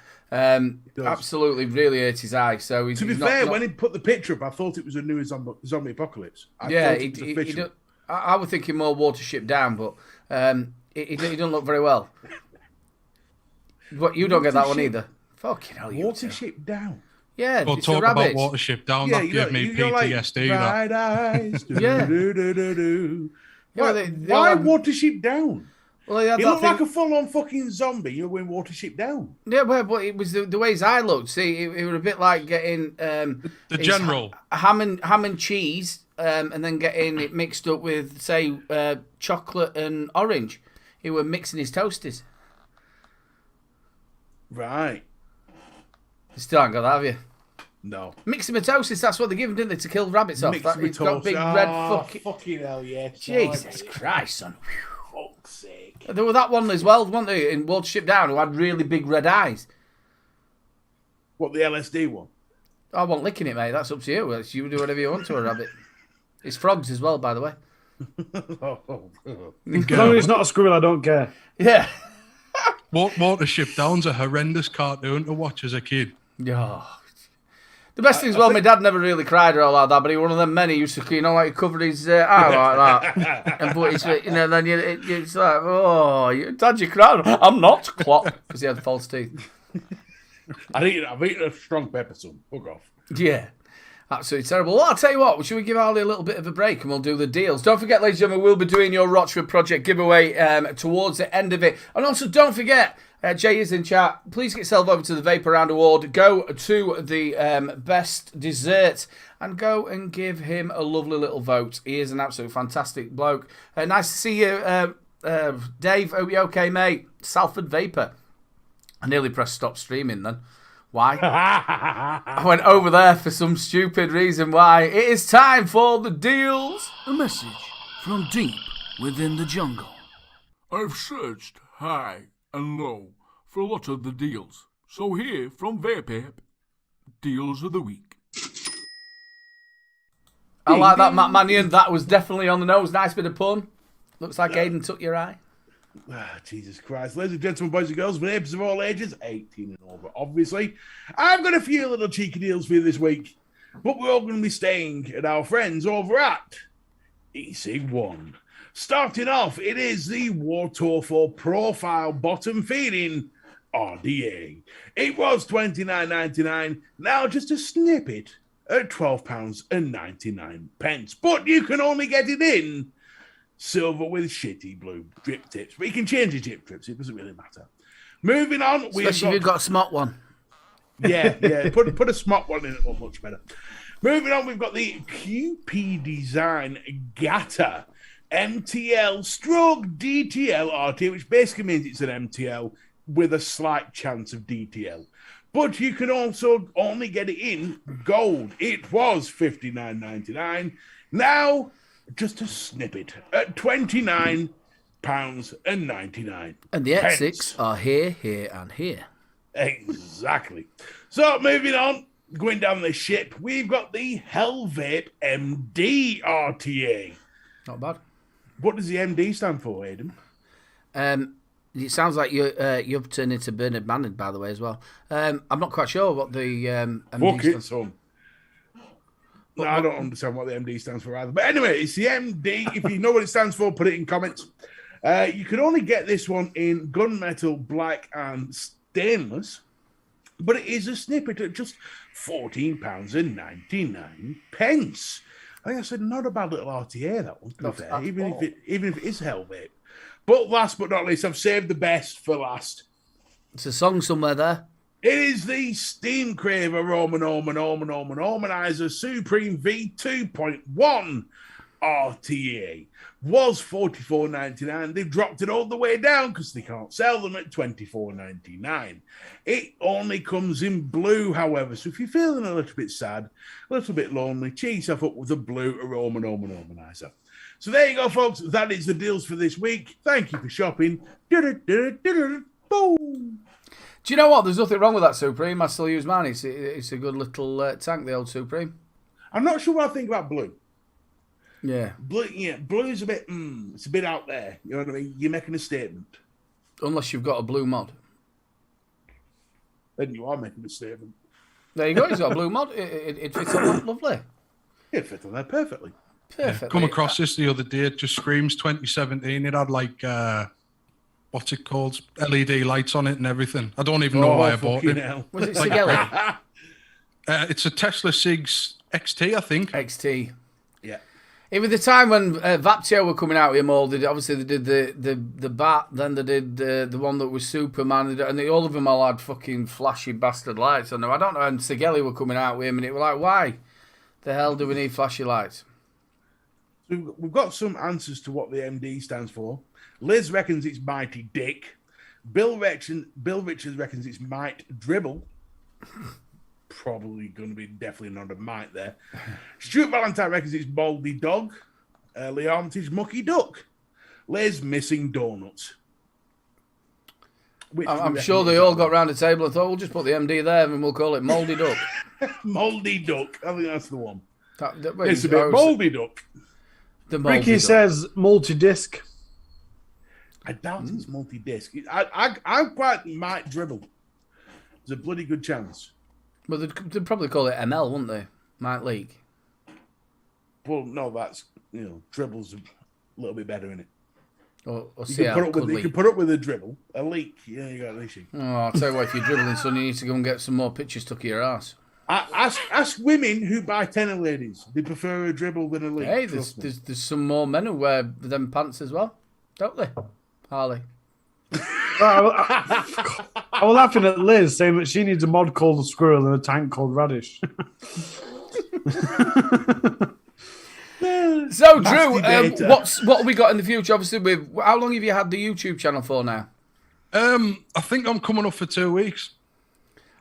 Absolutely, really hurt his eye. So to be fair, when he put the picture up, I thought it was a new zombie apocalypse. I was thinking more Watership Down, but he doesn't look very well. What, you don't get that one either? Fucking hell, you Watership Down. Yeah, we'll talk about Watership Down. That gave me PTSD. Bright eyes. Yeah. Why Watership Down? Well, he looked like a full-on fucking zombie. You're going Watership Down. Yeah, but it was the way his eye looked. See, it was a bit like getting the general ham and cheese, and then getting it mixed up with, say, chocolate and orange. He were mixing his toasties. Right. You still haven't got that, have you? No. Myxomatosis, that's what they give him, didn't they, to kill rabbits off? He's got big red fucking hell, yes. Jesus Christ, son. Fuck's sake. There were that one as well, weren't they, in Watership Down, who had really big red eyes. What, the LSD one? I wasn't licking it, mate. That's up to you. You do whatever you want to a rabbit. It's frogs as well, by the way. As long as it's not a squirrel, I don't care. Yeah. Watership Down's a horrendous cartoon to watch as a kid. Oh. The best thing as well, my dad never really cried or all like that, but he was one of them men who used to, like he covered his eye like that. And put his, then it's like, oh, Dad, you cried. I'm not, clop, because he had false teeth. I've eaten a strong pepper, son. Fuck off. Yeah. Absolutely terrible. Well, I'll tell you what, should we give Harley a little bit of a break and we'll do the deals? Don't forget, ladies and gentlemen, we'll be doing your Rochford Project giveaway towards the end of it. And also, don't forget, Jay is in chat. Please get yourself over to the Vape Around Award. Go to the best dessert and go and give him a lovely little vote. He is an absolute fantastic bloke. Nice to see you, Dave. Hope you're okay, mate. Salford Vapor. I nearly pressed stop streaming then. Why? I went over there for some stupid reason why. It is time for the deals. A message from deep within the jungle. I've searched high and low for a lot of the deals. So here from Vape, deals of the week. I like that, Matt Mannion. That was definitely on the nose. Nice bit of pun. Looks like Aiden took your eye. Jesus Christ. Ladies and gentlemen, boys and girls, vapers of all ages, 18 and over, obviously. I've got a few little cheeky deals for you this week, but we're all going to be staying at our friends over at EC1. Starting off, it is the Watership Profile Bottom Feeding RDA. It was $29.99, now just a snippet at £12.99. But you can only get it in silver with shitty blue drip tips. But you can change the drip tips. It doesn't really matter. Moving on. Especially if you've got a smart one. Yeah. Put a smart one in it. Well, much better. Moving on, we've got the QP Design Gatta MTL stroke DTL RT, which basically means it's an MTL with a slight chance of DTL. But you can also only get it in gold. It was $59.99. Now, just a snippet at £29.99. And the X6 are here, and here. Exactly. So, moving on, going down the ship, we've got the Hellvape MD RTA. Not bad. What does the MD stand for, Aidan? It sounds like you've turned into Bernard Manning, by the way, as well. I'm not quite sure what the MD stands for. No, I don't understand what the MD stands for either. But anyway, it's the MD. If you know what it stands for, put it in comments. You can only get this one in gunmetal, black, and stainless. But it is a snippet at just £14.99. Like I said, not a bad little RTA, that one, to be fair, even if it is Hellvape. But last but not least, I've saved the best for last. It's a song somewhere there. It is the Steam Crave Aromanizer Supreme V2.1 RTA. Was $44.99. They've dropped it all the way down because they can't sell them at $24.99. It only comes in blue, however. So if you're feeling a little bit sad, a little bit lonely, cheer yourself up with a blue Aromanizer. So there you go, folks. That is the deals for this week. Thank you for shopping. Boom. Do you know what? There's nothing wrong with that Supreme. I still use mine. It's a good little tank, the old Supreme. I'm not sure what I think about blue. Yeah. Blue's a bit, it's a bit out there. You know what I mean? You're making a statement. Unless you've got a blue mod. Then you are making a statement. There you go. He's got a blue mod. It fits on that lovely. It fits on there perfectly. Perfectly. Come across this the other day. It just screams 2017. It had like, what's it called? LED lights on it and everything. I don't even know why I bought it. Hell. Was it Sigelli? It's a Tesla Sigs XT, I think. XT. Yeah. It was the time when Vaptio were coming out with them all. They did the Bat, then they did the one that was Superman, and all of them all had fucking flashy bastard lights on them. I don't know, and Sigelli were coming out with him, and it was like, why the hell do we need flashy lights? So we've got some answers to what the MD stands for. Liz reckons it's Mighty Dick. Bill Richards reckons it's Might Dribble. probably going to be definitely not a mite there. Stuart Valentine reckons it's Baldy Dog. Lee Armitage, Mucky Duck. Les missing donuts. I'm sure they all got round the table and thought, we'll just put the MD there and we'll call it Mouldy Duck. Moldy Duck. I think that's the one. It's It's a bit Moldy Duck. The Mouldy Ricky Duck. says multi-disc. I doubt it's multi-disc. I quite might dribble. There's a bloody good chance. Well, they'd probably call it ML, wouldn't they? Might leak. Well, no, that's, dribble's a little bit better, isn't it? Or You CL can, could you leak. can put up with a dribble. A leak, yeah, you got an issue. Oh, I'll tell you what, if you're dribbling, son, you need to go and get some more pictures stuck in your ass. Ask women who buy tenner ladies. They prefer a dribble than a leak. Hey, trust me. there's some more men who wear them pants as well, don't they, Harley? I was laughing at Liz saying that she needs a mod called Squirrel and a tank called Radish. So, Drew, data. what have we got in the future? Obviously, how long have you had the YouTube channel for now? I think I'm coming up for 2 weeks.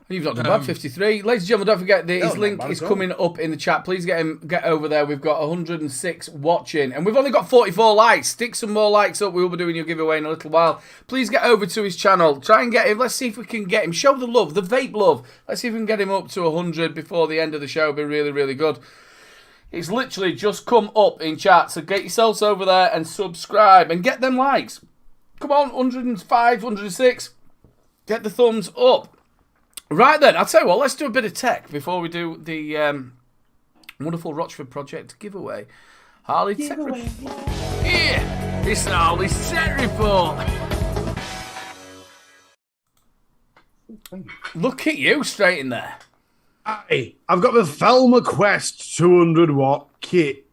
You've not done bad, 53. Ladies and gentlemen, don't forget his not link bad is at all. coming up in the chat. Please get over there. We've got 106 watching, and we've only got 44 likes. Stick some more likes up. We will be doing your giveaway in a little while. Please get over to his channel. Try and get him. Let's see if we can get him. Show the love, the vape love. Let's see if we can get him up to 100 before the end of the show. It'll be really, really good. It's literally just come up in chat, so get yourselves over there and subscribe and get them likes. Come on, 105, 106. Get the thumbs up. Right then, I'll tell you what, let's do a bit of tech before we do the wonderful Rochford Project giveaway. Harley Tech Report. Yeah, it's Harley's Tech Report. Look at you straight in there. Hey, I've got the Thelma Quest 200 watt kit.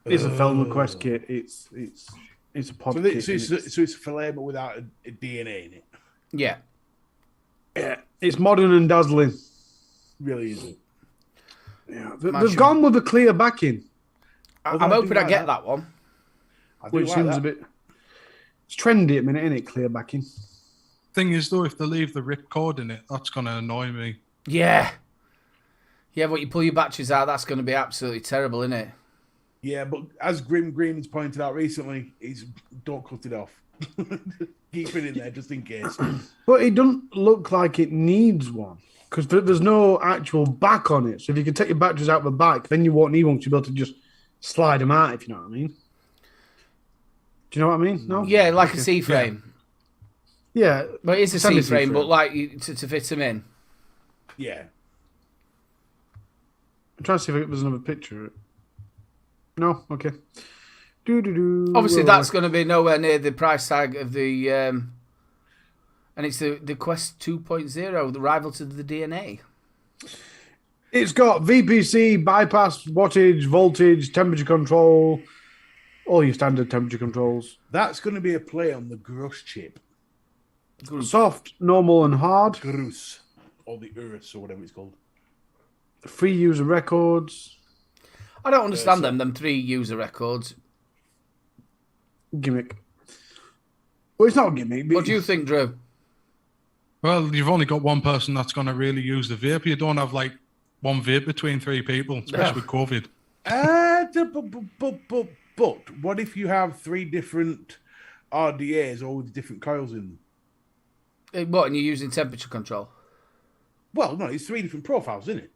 It's a Thelma Quest kit. It's a pod kit. So it's a fillet, but without a DNA in it. Yeah. Yeah, it's modern and dazzling. Really isn't. Yeah, they've gone with a clear backing, I'm hoping I get that one. I do which like seems that. a bit. It's trendy at the minute, isn't it? Clear backing. Thing is, though, if they leave the rip cord in it, that's going to annoy me. Yeah. Yeah, but you pull your batteries out, that's going to be absolutely terrible, isn't it? Yeah, but as Grim Green's pointed out recently, don't cut it off. Keep it in there just in case. But it doesn't look like it needs one because there's no actual back on it. So if you can take your batteries out the back, then you won't need one to be able to just slide them out, if you know what I mean. Do you know what I mean? No? Yeah, like a C-frame. Yeah. But it's a Semi C-frame, C-frame. but like to fit them in. Yeah. I'm trying to see if there's another picture of it. No? Okay. Obviously, that's going to be nowhere near the price tag of the... and it's the Quest 2.0, the rival to the DNA. It's got VPC, bypass, wattage, voltage, temperature control, all your standard temperature controls. That's going to be a play on the Grush chip. Soft, normal, and hard. Grus. Or the Ursa, or whatever it's called. Free user records. I don't understand them 3 user records. Gimmick. Well, it's not a gimmick. What do you think, Drew? Well, you've only got one person that's going to really use the vape. You don't have like one vape between 3 people, especially with COVID. But what if you have 3 different RDAs all with different coils in them? What, and you're using temperature control? Well, no, it's 3 different profiles, isn't it?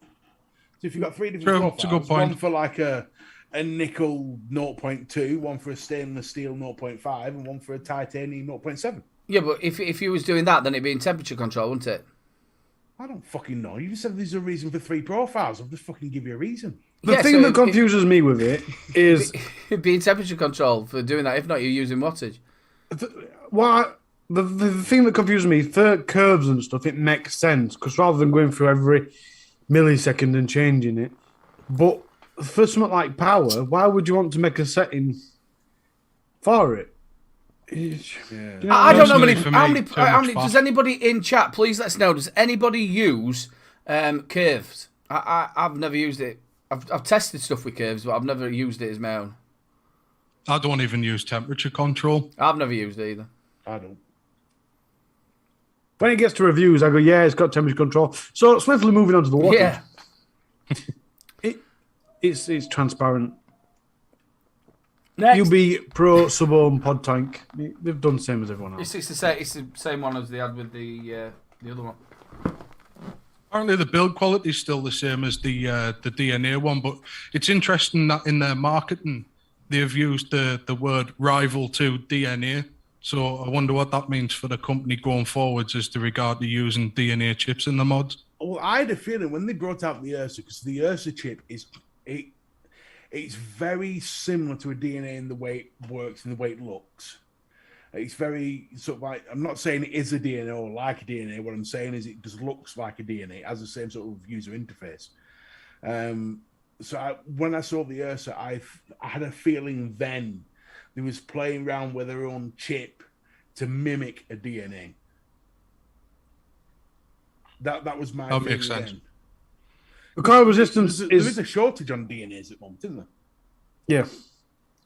So if you've got 3 different True, profiles, it's a good point. one for like a nickel 0.2, one for a stainless steel 0.5, and one for a titanium 0.7. Yeah, but if you was doing that, then it'd be in temperature control, wouldn't it? I don't fucking know. You just said there's a reason for 3 profiles. I'll just fucking give you a reason. The Yeah, thing so that confuses me with it is It'd be in temperature control for doing that. If not, you're using wattage. why the thing that confuses me for curves and stuff. It makes sense because rather than going through every millisecond and changing it, but for something like power, why would you want to make a setting for it? You know I don't know Personally, for me, how many too much fat. does anybody in chat, please let us know, does anybody use curves? I've never used it. I've tested stuff with curves, but I've never used it as my own. I don't even use temperature control. I've never used it either. I don't. When it gets to reviews, I go, yeah, it's got temperature control. So swiftly moving on to the wattage. Yeah. It's transparent. Next. UB Pro Sub-Ohm Pod Tank. They've done the same as everyone else. It's the same one as they had with the other one. Apparently, the build quality is still the same as the DNA one, but it's interesting that in their marketing they've used the word rival to DNA. So I wonder what that means for the company going forwards as to regard to using DNA chips in the mods. Well, I had a feeling when they brought out the Ursa, because the Ursa chip it's very similar to a DNA in the way it works and the way it looks. It's very sort of like, I'm not saying it is a DNA or like a DNA. What I'm saying is it just looks like a DNA. It has the same sort of user interface. When I saw the Ursa, I had a feeling then they was playing around with their own chip to mimic a DNA. That was my feeling. That makes sense. Then. The coil resistance there is a shortage on DNAs at the moment, isn't there? Yeah.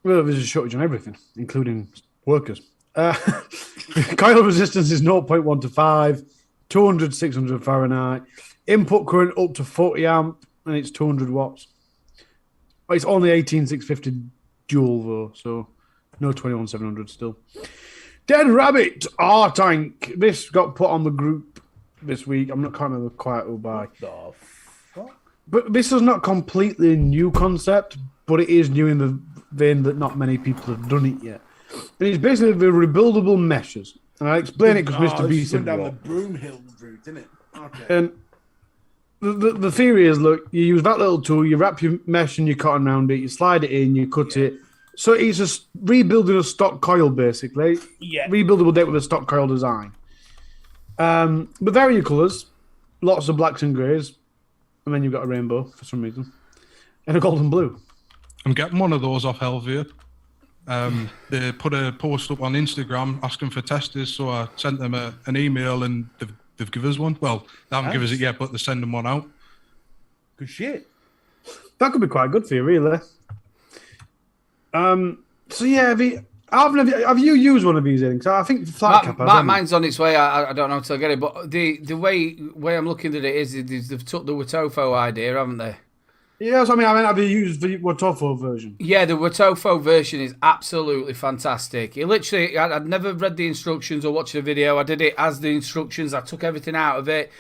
Well, there's a shortage on everything, including workers. Coil resistance is 0.1 to 5, 200, 600 Fahrenheit. Input current up to 40 amp, and it's 200 watts. It's only 18650 joule, though, so no 21700 still. Dead Rabbit R-Tank. This got put on the group this week. I'm not can't remember quite who by. The fuck? But this is not completely a new concept, but it is new in the vein that not many people have done it yet. And it's basically the rebuildable meshes. And I'll explain it because Mr. B said down the Broomhill route, isn't it? Okay. And the theory is, look, you use that little tool, you wrap your mesh and your cotton around it, you slide it in, you cut it. So it's just rebuilding a stock coil, basically. Yeah. Rebuildable deck with a stock coil design. But varying colours, lots of blacks and greys, and then you've got a rainbow for some reason, and a golden blue. I'm getting one of those off Helvia. They put a post up on Instagram asking for testers, so I sent them an email and they've given us one. Well, they haven't given us it yet, but they're sending one out. Good shit. That could be quite good for you, really. So yeah, have you used one of these things? I think flat cap. Mine's on its way. I don't know until I get it. But the way I'm looking at it is they've took the Watofo idea, haven't they? Yes, I mean, have you used the Watofo version? Yeah, the Watofo version is absolutely fantastic. It literally, I'd never read the instructions or watched a video. I did it as the instructions. I took everything out of it.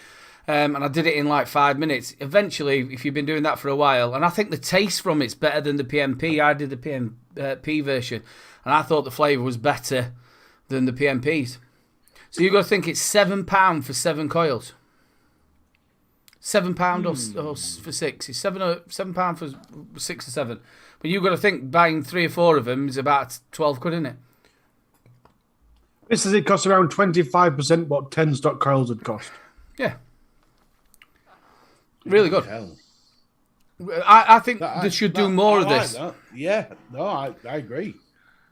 And I did it in like 5 minutes. Eventually, if you've been doing that for a while, and I think the taste from it's better than the PMP. I did the PMP version, and I thought the flavour was better than the PMPs. So you've got to think it's £7 for 7 coils. £7 or for 6. It's £7 for 6 or 7. But you've got to think buying 3 or 4 of them is about 12 quid, isn't it? This says it costs around 25% what 10 stock coils would cost. Yeah. Really good. I think they should do more of this. That. Yeah, no, I agree.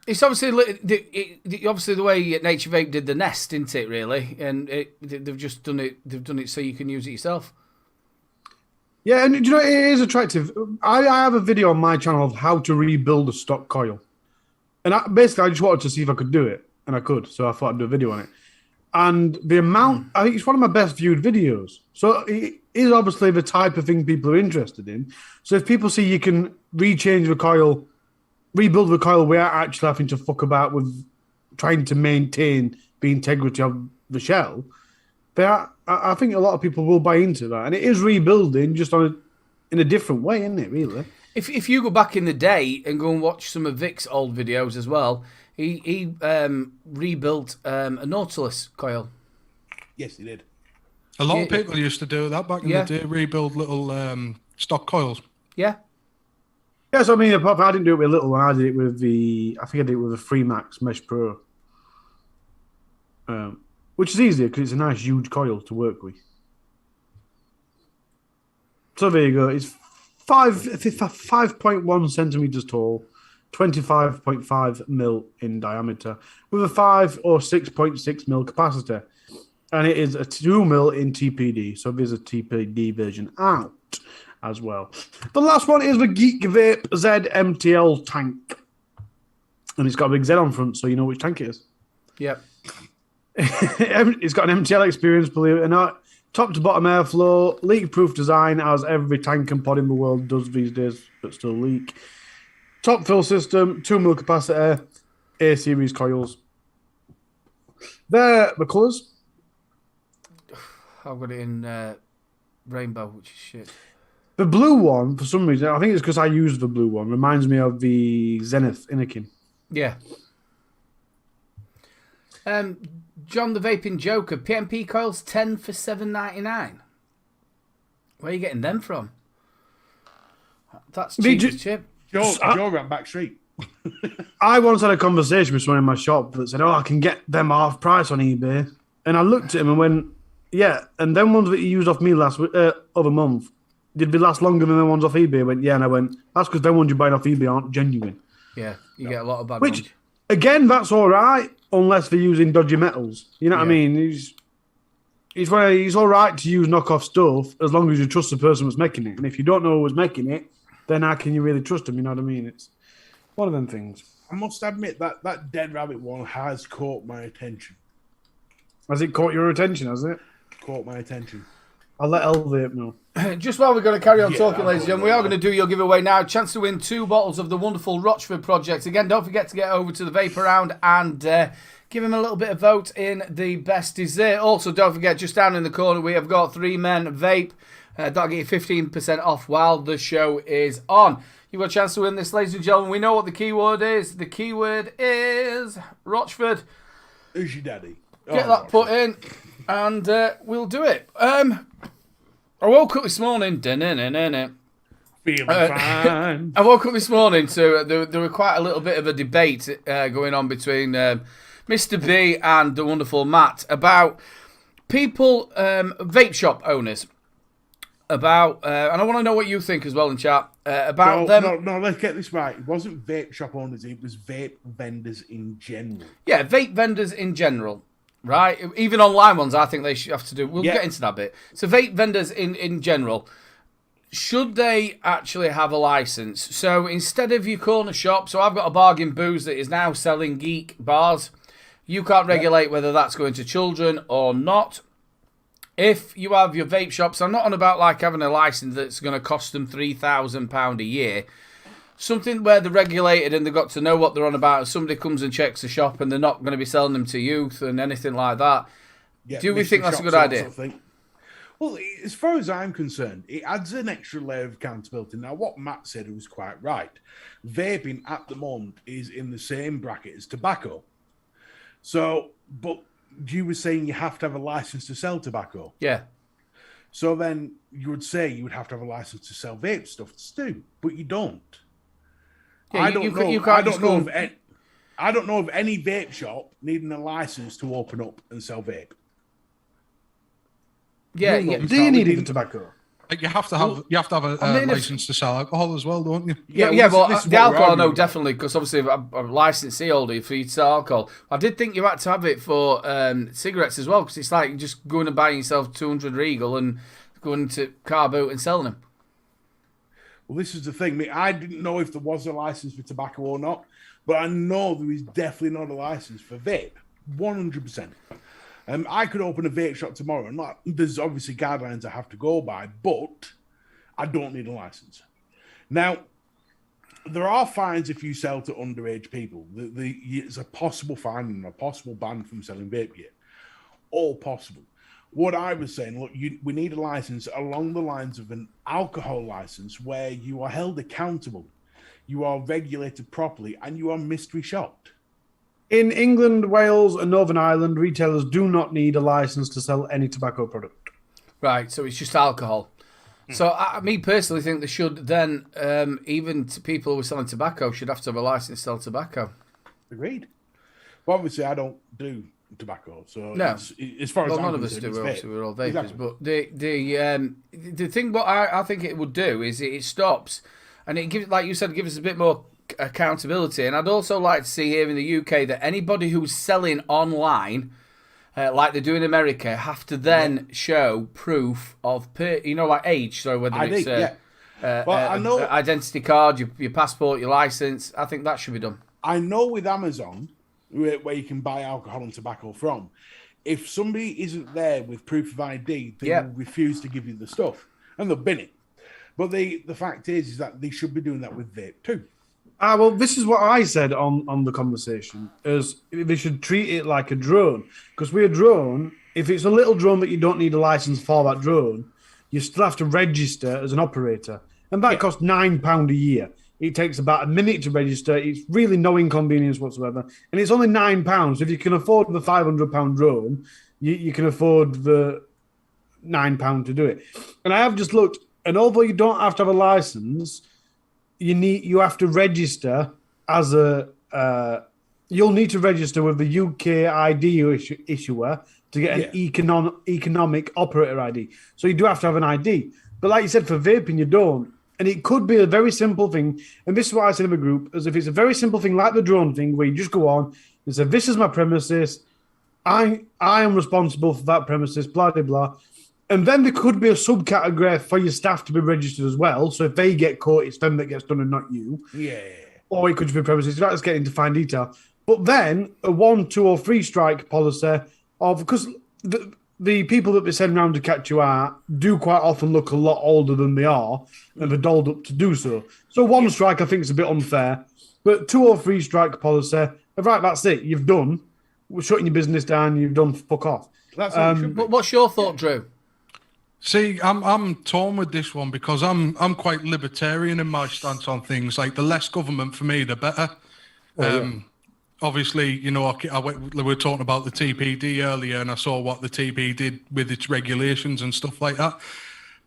It's obviously the way Nature Vape did the Nest, isn't it? Really, and they've just done it. They've done it so you can use it yourself. Yeah, and you know it is attractive. I have a video on my channel of how to rebuild a stock coil, and I just wanted to see if I could do it, and I could. So I thought I'd do a video on it. And the amount, I think it's one of my best viewed videos. So it is obviously the type of thing people are interested in. So if people see you can rechange the coil, rebuild the coil without actually having to fuck about with trying to maintain the integrity of the shell, I think a lot of people will buy into that. And it is rebuilding just in a different way, isn't it, really? If you go back in the day and go and watch some of Vic's old videos as well, he rebuilt a Nautilus coil. Yes, he did. A lot of people used to do that back in the day, rebuild little stock coils. Yeah. Yes, I mean, I didn't do it with a little one. I did it with the Freemax Mesh Pro, which is easier because it's a nice huge coil to work with. So there you go. It's 5.1 centimeters tall, 25.5 mil in diameter, with a 5 or 6.6 mil capacitor. And it is a 2 mil in TPD. So there's a TPD version out as well. The last one is the Geek Vape ZMTL tank. And it's got a big Z on front, so you know which tank it is. Yep. It's got an MTL experience, believe it or not. Top to bottom airflow, leak-proof design, as every tank and pod in the world does these days, but still leak. Top fill system, 2 mil capacitor, A series coils. They're the colours. I've got it in rainbow, which is shit. The blue one, for some reason, I think it's because I used the blue one, reminds me of the Zenith Anakin. Yeah. John the Vaping Joker, PMP coils 10 for $7.99. Where are you getting them from? That's cheap as chip. Joe ran back street. I once had a conversation with someone in my shop that said, I can get them half price on eBay. And I looked at him and went, yeah. And them ones that you used off me other month, did they last longer than the ones off eBay? I went, yeah. And I went, that's because them ones you buy off eBay aren't genuine. Yeah, you get a lot of bad Which, ones. Again, that's all right, unless they're using dodgy metals. You know what I mean? He's all right to use knockoff stuff as long as you trust the person who's making it. And if you don't know who's making it, then how can you really trust them? You know what I mean? It's one of them things. I must admit that Dead Rabbit one has caught my attention. Has it caught your attention, has it? Caught my attention. I'll let Elvape know. Just while we're going to carry on talking, I'll ladies and gentlemen, we are going to do your giveaway now. Chance to win 2 bottles of the wonderful Rochford Project. Again, don't forget to get over to the Vape Around and give him a little bit of vote in the best dessert. Also, don't forget, just down in the corner, we have got 3 Men Vape. That'll get you 15% off while the show is on. You've got a chance to win this, ladies and gentlemen. We know what the keyword is. The keyword is Rochford. Who's your daddy? Get that put in, and we'll do it. I woke up this morning. Feeling fine. I woke up this morning to there were quite a little bit of a debate going on between Mr. B and the wonderful Matt about people, vape shop owners, about, and I want to know what you think as well in chat about them. No, let's get this right. It wasn't vape shop owners, it was vape vendors in general. Yeah, vape vendors in general. Right? Even online ones, I think they should have to do. We'll get into that bit. So vape vendors in general, should they actually have a license? So instead of your corner shop, so I've got a bargain booze that is now selling geek bars. You can't regulate whether that's going to children or not. If you have your vape shops, I'm not on about like having a license that's going to cost them £3,000 a year. Something where they're regulated and they've got to know what they're on about. If somebody comes and checks the shop and they're not going to be selling them to youth and anything like that. Yeah, do we think that's a good idea? Sort of thing. Well, as far as I'm concerned, it adds an extra layer of accountability. Now, what Matt said was quite right. Vaping at the moment is in the same bracket as tobacco. So, but you were saying you have to have a license to sell tobacco. Yeah. So then you would say you would have to have a license to sell vape stuff too, but you don't. Yeah, I don't know of any vape shop needing a license to open up and sell vape. Yeah. Do you need it for tobacco? You have to have a license to sell alcohol as well, don't you? Yeah, well, the alcohol, no, definitely, because obviously I'm a licensee holder for you to sell alcohol. I did think you had to have it for cigarettes as well, because it's like just going and buying yourself 200 Regal and going to car boot and selling them. Well, this is the thing. I didn't know if there was a license for tobacco or not, but I know there is definitely not a license for vape. 100%. I could open a vape shop tomorrow. There's obviously guidelines I have to go by, but I don't need a license. Now, there are fines if you sell to underage people. It's a possible fine and a possible ban from selling vape gear. All possible. What I was saying, look, we need a license along the lines of an alcohol license where you are held accountable, you are regulated properly, and you are mystery shopped. In England, Wales, and Northern Ireland, retailers do not need a license to sell any tobacco product. Right, so it's just alcohol. So me personally think they should then, even to people who are selling tobacco, should have to have a license to sell tobacco. Agreed. Well, obviously, I don't do tobacco, so no. As far as none of us do. We're all vapors. Exactly. But the thing what I think it would do is it stops, and it gives, like you said, gives us a bit more accountability. And I'd also like to see here in the UK that anybody who's selling online, like they do in America, have to then show proof of like age. So whether ID, it's I know identity card, your passport, your license. I think that should be done. I know with Amazon, where you can buy alcohol and tobacco from, if somebody isn't there with proof of ID, they Yeah. will refuse to give you the stuff, and they'll bin it. But the fact is that they should be doing that with vape too. Well, this is what I said on the conversation, is they should treat it like a drone. Because with a drone, if it's a little drone that you don't need a license for that drone, you still have to register as an operator. And that costs £9 a year. It takes about a minute to register. It's really no inconvenience whatsoever. And it's only £9. If you can afford the £500 drone, you can afford the £9 to do it. And I have just looked, and although you don't have to have a license, you have to register as you'll need to register with the UK ID issuer to get an economic operator ID. So you do have to have an ID. But like you said, for vaping, you don't. And it could be a very simple thing. And this is what I said in the group, is if it's a very simple thing like the drone thing, where you just go on and say, this is my premises, I am responsible for that premises, blah, blah, blah. And then there could be a subcategory for your staff to be registered as well. So if they get caught, it's them that gets done and not you. Yeah. Or it could just be premises. Let's get into fine detail. But then a 1, 2, or 3 strike policy of, because the people that they send around to catch you out do quite often look a lot older than they are, and they're dolled up to do so. So 1 strike, I think, is a bit unfair. But 2 or 3 strike policy, right, that's it. You've done. We're shutting your business down. You've done. Fuck off. That's what it should be. What's your thought, Drew? See, I'm torn with this one because I'm quite libertarian in my stance on things. Like, the less government for me, the better. Obviously, you know, we were talking about the TPD earlier, and I saw what the TP did with its regulations and stuff like that.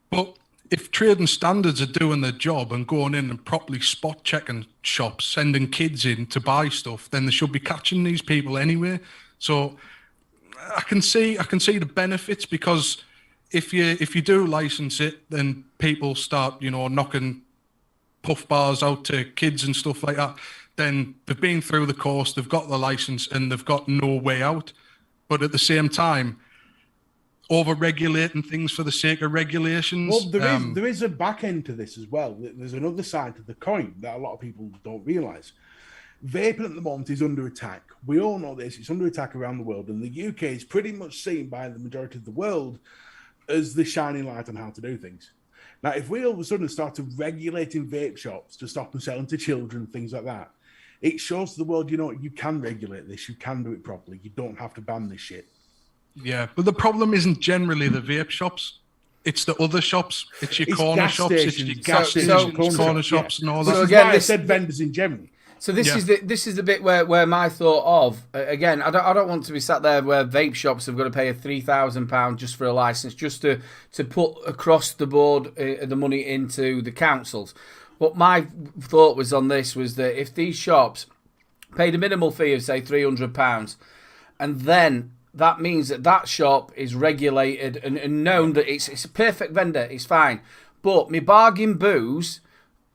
But if trading standards are doing their job and going in and properly spot checking shops, sending kids in to buy stuff, then they should be catching these people anyway. So I can see the benefits, because if you do license it, then people start, you know, knocking puff bars out to kids and stuff like that. Then they've been through the course, they've got the license, and they've got no way out. But at the same time, over-regulating things for the sake of regulations. Well, there is a back end to this as well. There's another side to the coin that a lot of people don't realise. Vaping at the moment is under attack. We all know this. It's under attack around the world, and the UK is pretty much seen by the majority of the world as the shining light on how to do things. Now, if we all of a sudden started regulating vape shops to stop them selling to children, things like that, it shows to the world, you know, you can regulate this, you can do it properly, you don't have to ban this shit. Yeah, but the problem isn't generally the vape shops. It's the other shops. It's your corner shops. It's your gas stations, corner shops, and all that. So again, why I said vendors in general. So this is the bit where my thought of, again, I don't want to be sat there where vape shops have got to pay £3,000 just for a license, just to put across the board the money into the councils. What my thought was on this was that if these shops paid a minimal fee of, say, £300, and then that means that shop is regulated and known that it's a perfect vendor, it's fine. But my bargain booze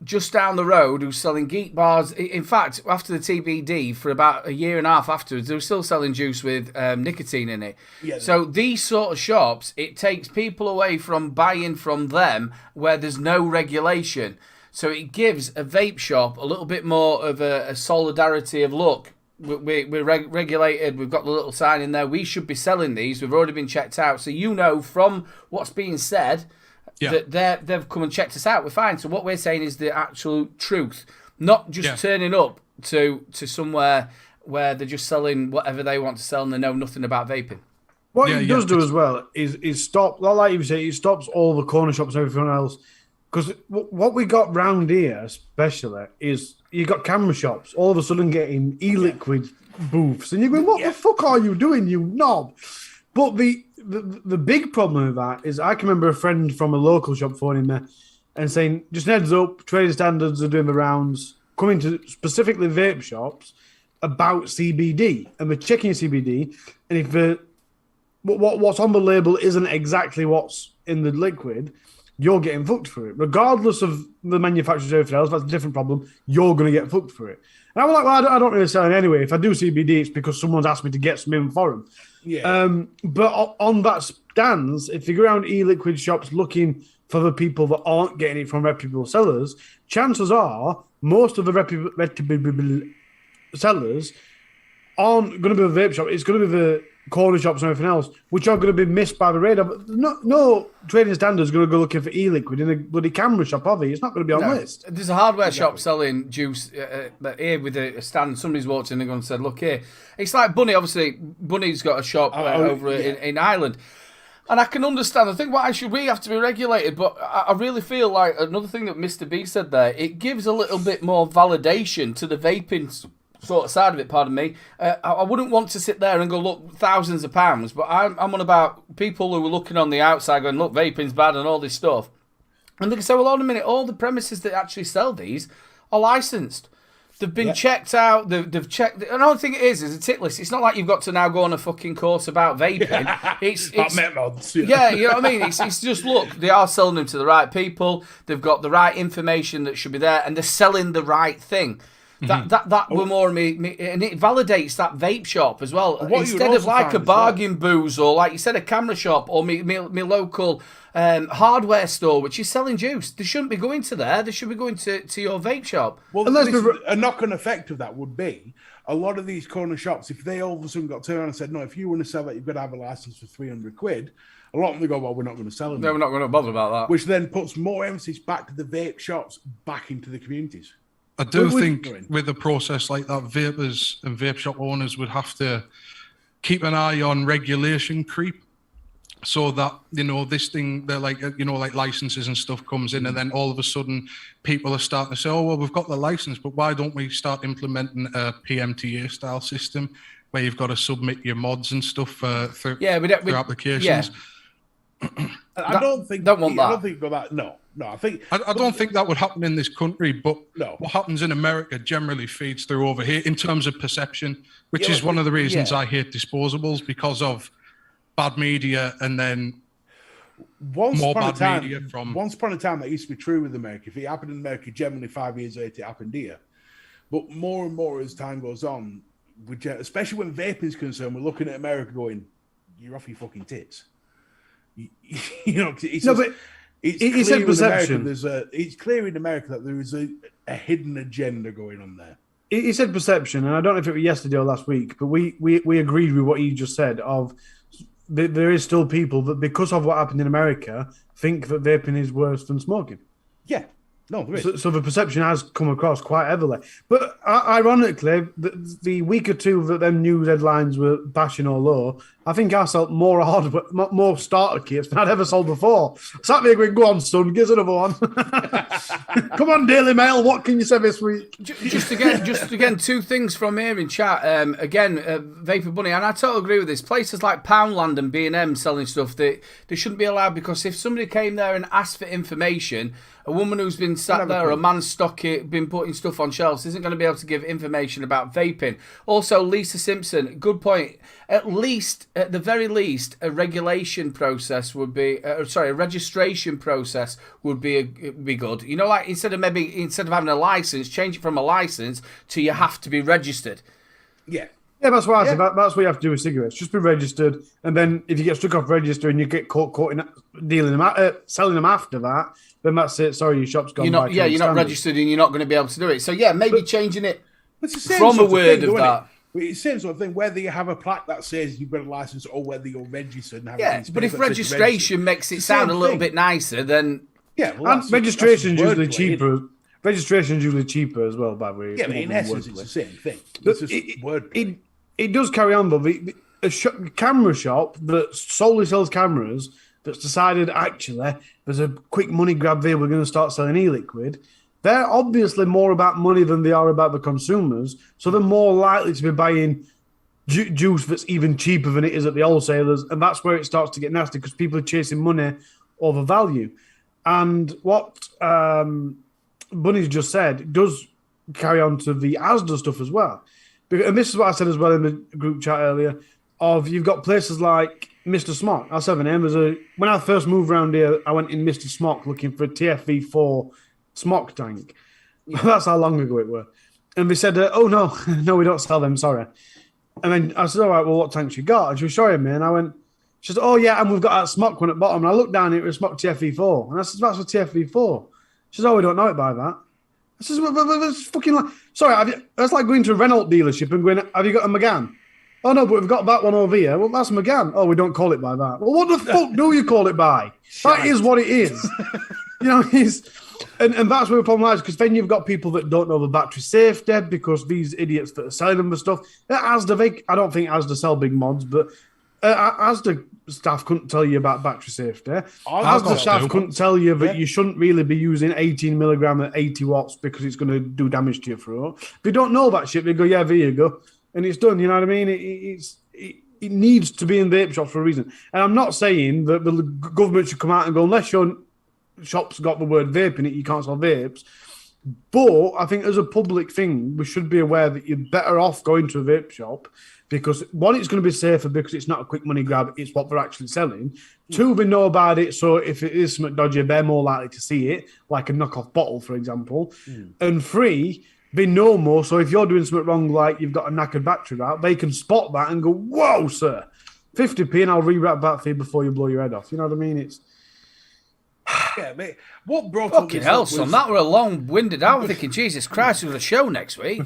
just down the road who's selling geek bars, in fact, after the TBD, for about a year and a half afterwards, they were still selling juice with nicotine in it. Yeah. So these sort of shops, it takes people away from buying from them where there's no regulation. So it gives a vape shop a little bit more of a solidarity of, look, we're regulated, we've got the little sign in there, we should be selling these, we've already been checked out. So you know from what's being said that they've come and checked us out, we're fine. So what we're saying is the actual truth, not just turning up to somewhere where they're just selling whatever they want to sell and they know nothing about vaping. What it does do as well is stop, like you say, it stops all the corner shops and everything else. Because what we got round here, especially, is you got camera shops all of a sudden getting e-liquid booths, and you're going, "What the fuck are you doing, you knob?" But the big problem with that is, I can remember a friend from a local shop phoning me and saying, "Just heads up, trading standards are doing the rounds, coming to specifically vape shops about CBD, and we're checking CBD, and if what's on the label isn't exactly what's in the liquid, you're getting fucked for it. Regardless of the manufacturers or everything else, that's a different problem. You're going to get fucked for it." And I'm like, well, I don't really sell it anyway. If I do CBD, it's because someone's asked me to get some in for them. Yeah. But on that stance, if you go around e-liquid shops looking for the people that aren't getting it from reputable sellers, chances are most of the reputable sellers aren't going to be the vape shop. It's going to be corner shops and everything else, which are going to be missed by the radar. But no trading standard is going to go looking for e-liquid in a bloody camera shop, are they? It's not going to be on list. There's a hardware shop selling juice here with a stand. Somebody's walked in and said, look here. It's like Bunny, obviously. Bunny's got a shop over in Ireland. And I can understand. I think we have to be regulated, but I really feel like another thing that Mr. B said there, it gives a little bit more validation to the vaping sort of side of it, pardon me. I wouldn't want to sit there and go, look, thousands of pounds, but I'm on about people who are looking on the outside going, look, vaping's bad and all this stuff. And they can say, well, hold on a minute, all the premises that actually sell these are licensed. They've been checked out. They've checked. Another thing it is a tick list. It's not like you've got to now go on a fucking course about vaping. It's mods. Yeah, you know what I mean. It's just look. They are selling them to the right people. They've got the right information that should be there, and they're selling the right thing. That were more me, and it validates that vape shop as well. Instead of like a bargain booze or like you said, a camera shop or me local hardware store, which is selling juice. They shouldn't be going to there. They should be going to your vape shop. Well, a knock-on effect of that would be a lot of these corner shops, if they all of a sudden got turned around and said, no, if you want to sell that, you've got to have a license for 300 quid. A lot of them go, well, we're not going to sell them. No, we're not going to bother about that. Which then puts more emphasis back to the vape shops, back into the communities. I do think with a process like that, vapers and vape shop owners would have to keep an eye on regulation creep, so that, you know, this thing, they're like, you know, like licenses and stuff comes in, and then all of a sudden people are starting to say, oh, well, we've got the license, but why don't we start implementing a PMTA style system where you've got to submit your mods and stuff through applications? Yeah. I don't think that. No, I think I don't think that would happen in this country, but what happens in America generally feeds through over here in terms of perception, which is one of the reasons I hate disposables, because of bad media, and then once upon a time that used to be true with America. If it happened in America, generally 5 years later it happened here. But more and more as time goes on, especially when vaping is concerned, we're looking at America going, "You're off your fucking tits." You know, it's said perception. It's clear in America that there is a hidden agenda going on there. He said perception, and I don't know if it was yesterday or last week, but we agreed with what you just said. Of there is still people that, because of what happened in America, think that vaping is worse than smoking. Yeah. No, there is. So the perception has come across quite heavily. But ironically, the week or two that them news headlines were bashing all low, I think I sold more starter kits than I'd ever sold before. Sat there going, go on, son, give us another one. Come on, Daily Mail, what can you say this week? Just again, two things from here in chat. Vapor Bunny, and I totally agree with this. Places like Poundland and B&M selling stuff, they shouldn't be allowed, because if somebody came there and asked for information, a woman who's been sat there, a man's been putting stuff on shelves, isn't going to be able to give information about vaping. Also, Lisa Simpson, good point. At the very least, a registration process would be good. You know, like instead of having a license, change it from a license to you have to be registered. Yeah. Yeah, that's what I said. That's what you have to do with cigarettes. Just be registered, and then if you get stuck off register and you get caught in dealing them, selling them after that, then that's it. Sorry, your shop's gone. You're not registered, and you're not going to be able to do it. So yeah, maybe changing it from a word of that. It's the same sort of thing, whether you have a plaque that says you've got a license or whether you're registered. And have but if registration makes it sound a little bit nicer, then registration is usually cheaper. Registration is usually cheaper as well, by the way. Yeah, but in essence, it's the same thing. It's just wordplay. It does carry on, though. A camera shop that solely sells cameras that's decided, actually, there's a quick money grab there, we're going to start selling e-liquid. They're obviously more about money than they are about the consumers, so they're more likely to be buying juice that's even cheaper than it is at the wholesalers, and that's where it starts to get nasty, because people are chasing money over value. And what Bunny's just said does carry on to the Asda stuff as well. And this is what I said as well in the group chat earlier, of you've got places like Mr. Smock. I'll say the name. When I first moved around here, I went in Mr. Smock looking for a TFV4 smock tank. Yeah. That's how long ago it were. And they said, oh, no, we don't sell them, sorry. And then I said, all right, well, what tanks you got? And she was showing me, and I went, she said, oh, yeah, and we've got that smock one at the bottom. And I looked down, it was smock TFV4. And I said, that's for TFV4. She said, oh, we don't know it by that. I said, that's fucking like, sorry, that's like going to a Renault dealership and going, have you got a Megane? Oh no, but we've got that one over here. Well, that's McGann. Oh, we don't call it by that. Well, what the fuck do you call it by? That is what it is. You know, and that's where the problem lies, because then you've got people that don't know the battery safety because these idiots that are selling them the stuff. Asda, I don't think Asda sell big mods, but Asda staff couldn't tell you about battery safety. Asda staff couldn't tell you that you shouldn't really be using 18 milligram at 80 watts because it's going to do damage to your throat. If you don't know that shit, they go, yeah, there you go. And it's done, you know what I mean? It needs to be in vape shops for a reason. And I'm not saying that the government should come out and go, unless your shop's got the word vape in it, you can't sell vapes. But I think as a public thing, we should be aware that you're better off going to a vape shop because, one, it's going to be safer because it's not a quick money grab, it's what they're actually selling. Two, they know about it, so if it is something dodgy, they're more likely to see it, like a knockoff bottle, for example. And three, they know more, so if you're doing something wrong, like you've got a knackered battery out, they can spot that and go, whoa, sir, 50p and I'll rewrap that for you before you blow your head off. You know what I mean? It's... Yeah, mate. What brought Fucking up hell, son, that were a long-winded out. I'm thinking, Jesus Christ, there's a show next week.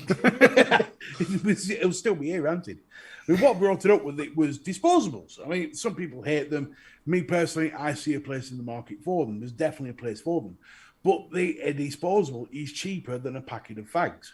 It'll still be here, ranted. I mean, what brought it up with it was disposables. I mean, some people hate them. Me personally, I see a place in the market for them. There's definitely a place for them. But a disposable is cheaper than a packet of fags.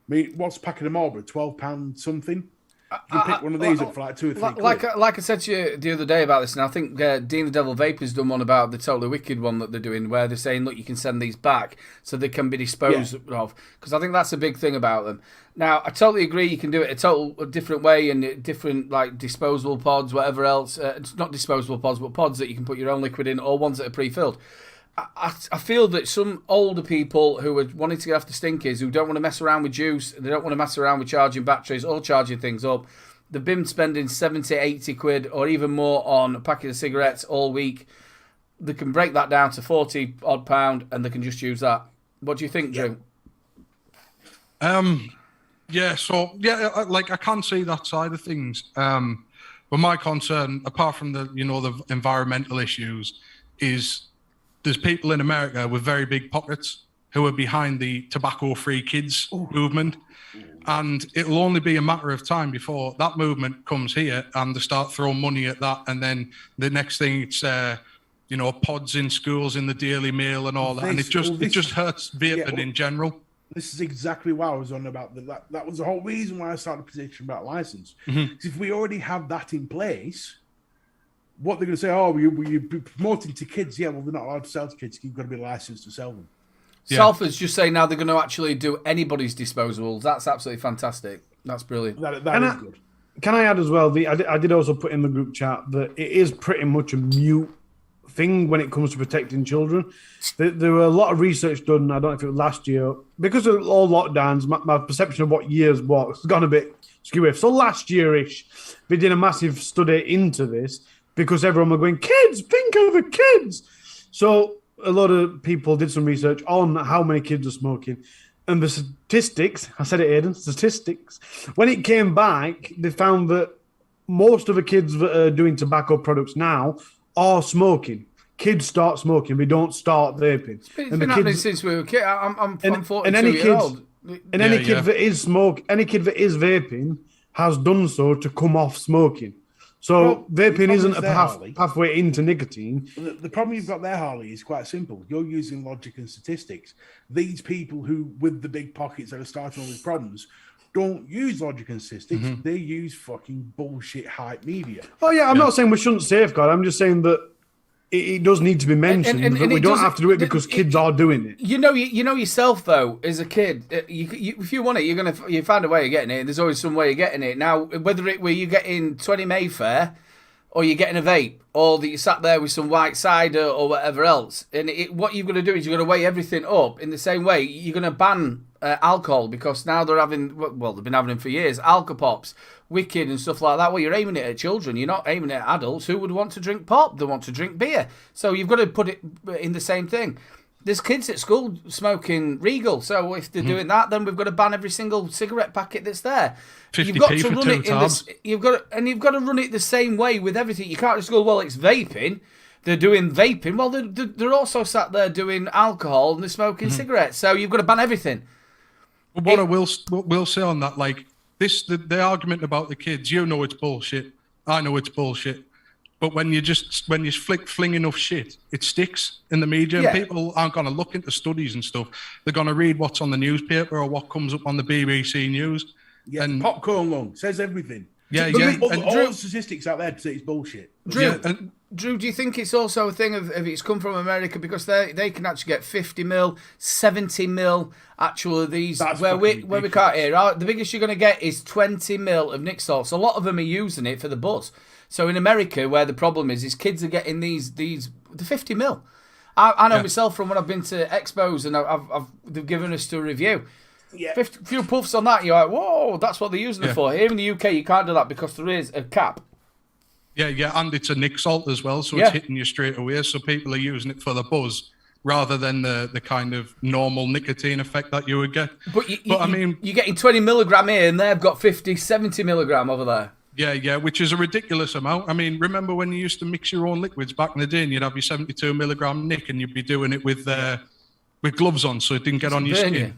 I mean, what's a packet of Marlboro? £12 something? You can pick one of these up for like 2 or 3 quid. Like I said to you the other day about this, and I think Dean the Devil Vape has done one about the Totally Wicked one that they're doing, where they're saying, look, you can send these back so they can be disposed of. Because I think that's a big thing about them. Now, I totally agree you can do it a different way and different, like, disposable pods, whatever else. It's not disposable pods, but pods that you can put your own liquid in or ones that are pre-filled. I feel that some older people who are wanting to get off the stinkers, who don't want to mess around with juice, they don't want to mess around with charging batteries or charging things up, they've been spending 70, 80 quid or even more on a packet of cigarettes all week. They can break that down to 40 odd pound and they can just use that. What do you think, Drew? Like I can see that side of things. But my concern, apart from the environmental issues, is there's people in America with very big pockets who are behind the tobacco-free kids movement. And it'll only be a matter of time before that movement comes here and they start throwing money at that. And then the next thing it's, pods in schools in the Daily Mail and all that. And it just hurts vaping in general. This is exactly why I was on about that was the whole reason why I started a petition about license. Because if we already have that in place, what they're going to say, you're promoting to kids. Yeah, well, they're not allowed to sell to kids. You've got to be licensed to sell them. Yeah. Salford's just saying now they're going to actually do anybody's disposables. That's absolutely fantastic. That's brilliant. That is good. Can I add as well, I did also put in the group chat that it is pretty much a mute thing when it comes to protecting children. There were a lot of research done, I don't know if it was last year, because of all lockdowns, my perception of what years was has gone a bit skew. So last year-ish, they did a massive study into this because everyone were going, kids, think of the kids. So a lot of people did some research on how many kids are smoking. And the statistics, I said it, Aidan, statistics, when it came back, they found that most of the kids that are doing tobacco products now are smoking. Kids start smoking, they don't start vaping. It's been happening since we were kids. I'm 42 years old. And any kid that is vaping has done so to come off smoking. So vaping isn't a pathway into nicotine. The problem you've got there, Harley, is quite simple. You're using logic and statistics. These people who, with the big pockets that are starting all these problems, don't use logic and statistics. They use fucking bullshit hype media. Oh, yeah, I'm not saying we shouldn't safeguard. I'm just saying that it does need to be mentioned, but we don't have to do it because kids are doing it. You know yourself, though, as a kid, if you want it, you find a way of getting it, and there's always some way of getting it. Now, whether it were you getting 20 Mayfair, or you're getting a vape, or that you sat there with some white cider or whatever else, and what you're going to do is you're going to weigh everything up in the same way. You're going to ban alcohol because now they're having, well, they've been having them for years, Alka-Pops, Wicked and stuff like that. Well, you're aiming it at children. You're not aiming it at adults who would want to drink pop. They want to drink beer. So you've got to put it in the same thing. There's kids at school smoking Regal. So if they're doing that, then we've got to ban every single cigarette packet that's there. 50p You've got to for run 2 it tabs. You've got to run it the same way with everything. You can't just go, well, it's vaping. They're doing vaping. Well, they're also sat there doing alcohol and they're smoking cigarettes. So you've got to ban everything. What I will say on that, like, the argument about the kids, you know it's bullshit. I know it's bullshit. But when you fling enough shit, it sticks in the media. Yeah. And people aren't going to look into studies and stuff. They're going to read what's on the newspaper or what comes up on the BBC News. Yeah, and popcorn lung says everything. Yeah, But yeah. all the statistics out there to say it's bullshit. Drew, do you think it's also a thing of it's come from America because they can actually get 50 mil, 70 mil actual of these where we can't hear. The biggest you're going to get is 20 mil of Nick salts. A lot of them are using it for the buzz. So in America, where the problem is kids are getting the 50 mil. I know myself from when I've been to expos and they've given us to review. Yeah. Few puffs on that, you're like, whoa, that's what they're using it for. Here in the UK, you can't do that because there is a cap. Yeah, and it's a Nick salt as well, so it's hitting you straight away. So people are using it for the buzz rather than the kind of normal nicotine effect that you would get. But I mean, you're getting 20 milligram here, and they've got 50, 70 milligram over there. Yeah, which is a ridiculous amount. I mean, remember when you used to mix your own liquids back in the day, and you'd have your 72 milligram Nick, and you'd be doing it with gloves on, so it didn't get on your skin.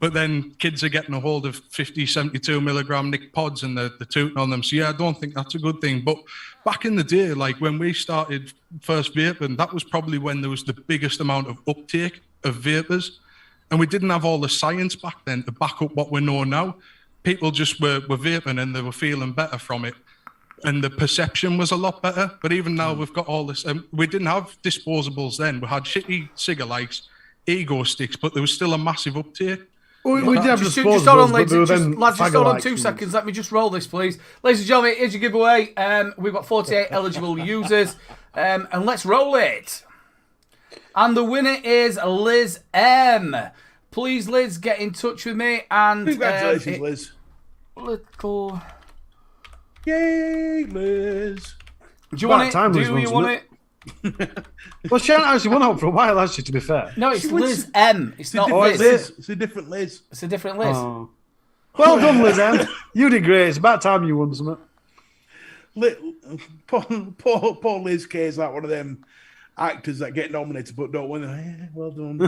But then kids are getting a hold of 50, 72 milligram Nick pods and they're tooting on them. So, yeah, I don't think that's a good thing. But back in the day, like when we started first vaping, that was probably when there was the biggest amount of uptake of vapors. And we didn't have all the science back then to back up what we know now. People just were vaping and they were feeling better from it. And the perception was a lot better. But even now we've got all this. We didn't have disposables then. We had shitty cigarettes, ego sticks, but there was still a massive uptake. We did have just hold on, lads, just hold on 2 seconds. Let me just roll this, please. Ladies and gentlemen, here's your giveaway. We've got 48 eligible users. And let's roll it. And the winner is Liz M. Please, Liz, get in touch with me. And congratulations, Liz. Little... Yay, Liz. Do you want it? Do you want it? Well, she hasn't actually won out for a while, actually, to be fair. No, it's Liz M. It's not Liz. It's a different Liz. It's a different Liz. Oh. Well done, Liz M. You did great. It's about time you won something. Poor Liz K is like one of them actors that get nominated but don't win. Yeah, well done.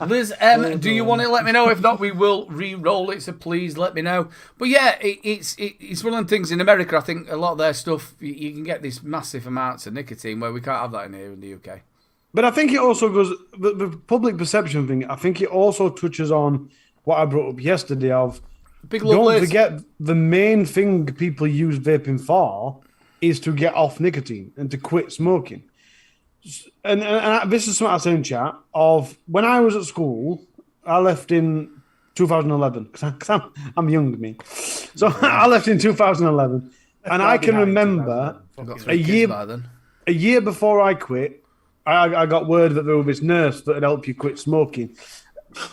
Liz M, do you want it? Let me know. If not, we will re-roll it, so please let me know. But yeah, it's one of the things in America. I think a lot of their stuff, you can get these massive amounts of nicotine where we can't have that in here in the UK. But I think it also goes, the public perception thing, I think it also touches on what I brought up yesterday of, don't forget the main thing people use vaping for is to get off nicotine and to quit smoking. And this is something I said in chat of when I was at school, I left in 2011 because I'm young, me. So I left in 2011, and I can remember a year before I quit, I got word that there was this nurse that would help you quit smoking.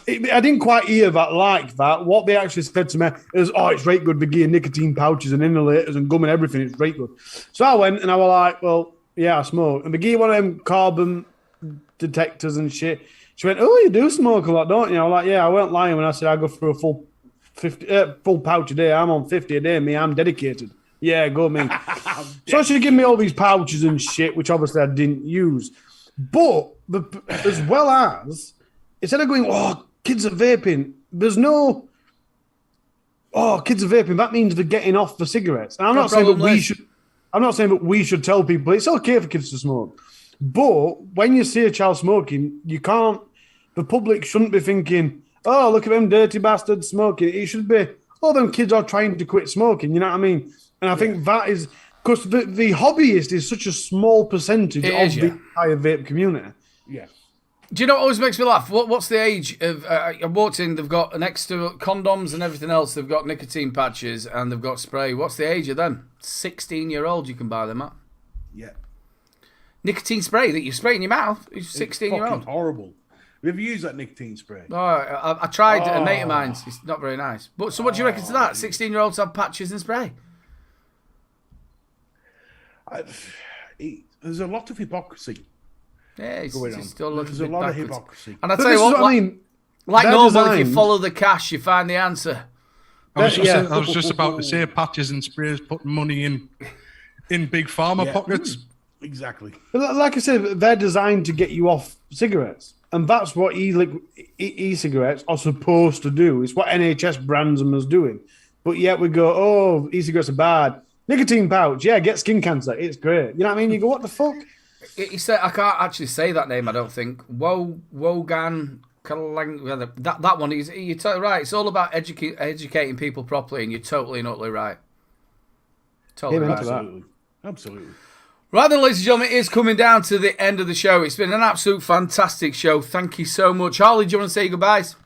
I didn't quite hear that like that. What they actually said to me is, "Oh, it's right good. They give you nicotine pouches and inhalators and gum and everything. It's right good." So I went and I was like, "Well, yeah, I smoke." And they gave one of them carbon detectors and shit. She went, "Oh, you do smoke a lot, don't you?" I was like, "Yeah, I weren't lying when I said I go for a full pouch a day. I'm on 50 a day. Me, I'm dedicated." Yeah, go me. So she gave me all these pouches and shit, which obviously I didn't use. But as well as instead of going, "Oh, kids are vaping," there's no, "Oh, kids are vaping." That means they're getting off the cigarettes. And I'm not saying that we should. I'm not saying that we should tell people it's okay for kids to smoke. But when you see a child smoking, you can't, the public shouldn't be thinking, "Oh, look at them dirty bastards smoking." It should be, "Oh, them kids are trying to quit smoking." You know what I mean? And I think that is, because the hobbyist is such a small percentage of the entire vape community. Yeah. Do you know what always makes me laugh? What's the age of... I walked in, they've got next to condoms and everything else, they've got nicotine patches and they've got spray. What's the age of them? 16-year-old you can buy them at. Yeah. Nicotine spray that you spray in your mouth. It's 16-year-old. Horrible. Have you ever used that nicotine spray? Oh, I tried a mate of mine's. It's not very nice. But so what do you reckon to that? 16-year-olds have patches and spray? There's a lot of hypocrisy. Yeah, it's still there's a lot of hypocrisy. And I tell you what, I mean, like normal, if you follow the cash, you find the answer. I was just about to say patches and sprays putting money in big pharma pockets. Exactly. Like I said, they're designed to get you off cigarettes. And that's what e-cigarettes are supposed to do. It's what NHS brands them as doing. but yet we go, oh, e-cigarettes are bad. Nicotine pouch, yeah, get skin cancer. It's great. You know what I mean? You go, what the fuck? He said, I can't actually say that name, I don't think. Wogan. That one is, you're totally right. It's all about educating people properly, and you're totally and utterly right. Totally right. Absolutely. Right then, ladies and gentlemen, it is coming down to the end of the show. It's been an absolute fantastic show. Thank you so much. Harley, do you want to say goodbyes?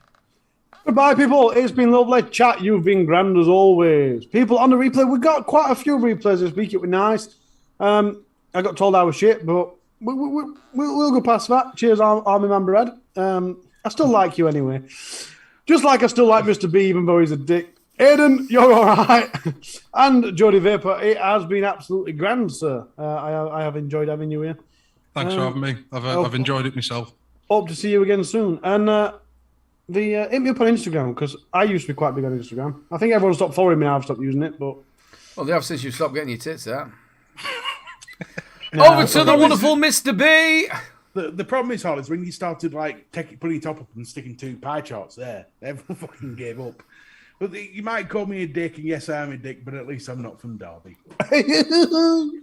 Goodbye, people. It's been lovely chat. You've been grand as always. People on the replay, we got quite a few replays this week. It was nice. I got told I was shit, but we'll go past that. Cheers, Army Man Bread. I still like you anyway. Just like I still like Mr. B, even though he's a dick. Aidan, you're all right. And Jody Vapor, it has been absolutely grand, sir. I have enjoyed having you here. Thanks for having me. I've enjoyed it myself. Hope to see you again soon. And hit me up on Instagram, because I used to be quite big on Instagram. I think everyone stopped following me now. I've stopped using it, but... Well, they have since you stopped getting your tits out. Over to the wonderful Mr. B. The problem is, Hal, is when you started putting your top up and sticking 2 pie charts there, everyone fucking gave up. But you might call me a dick, and yes, I am a dick, but at least I'm not from Derby.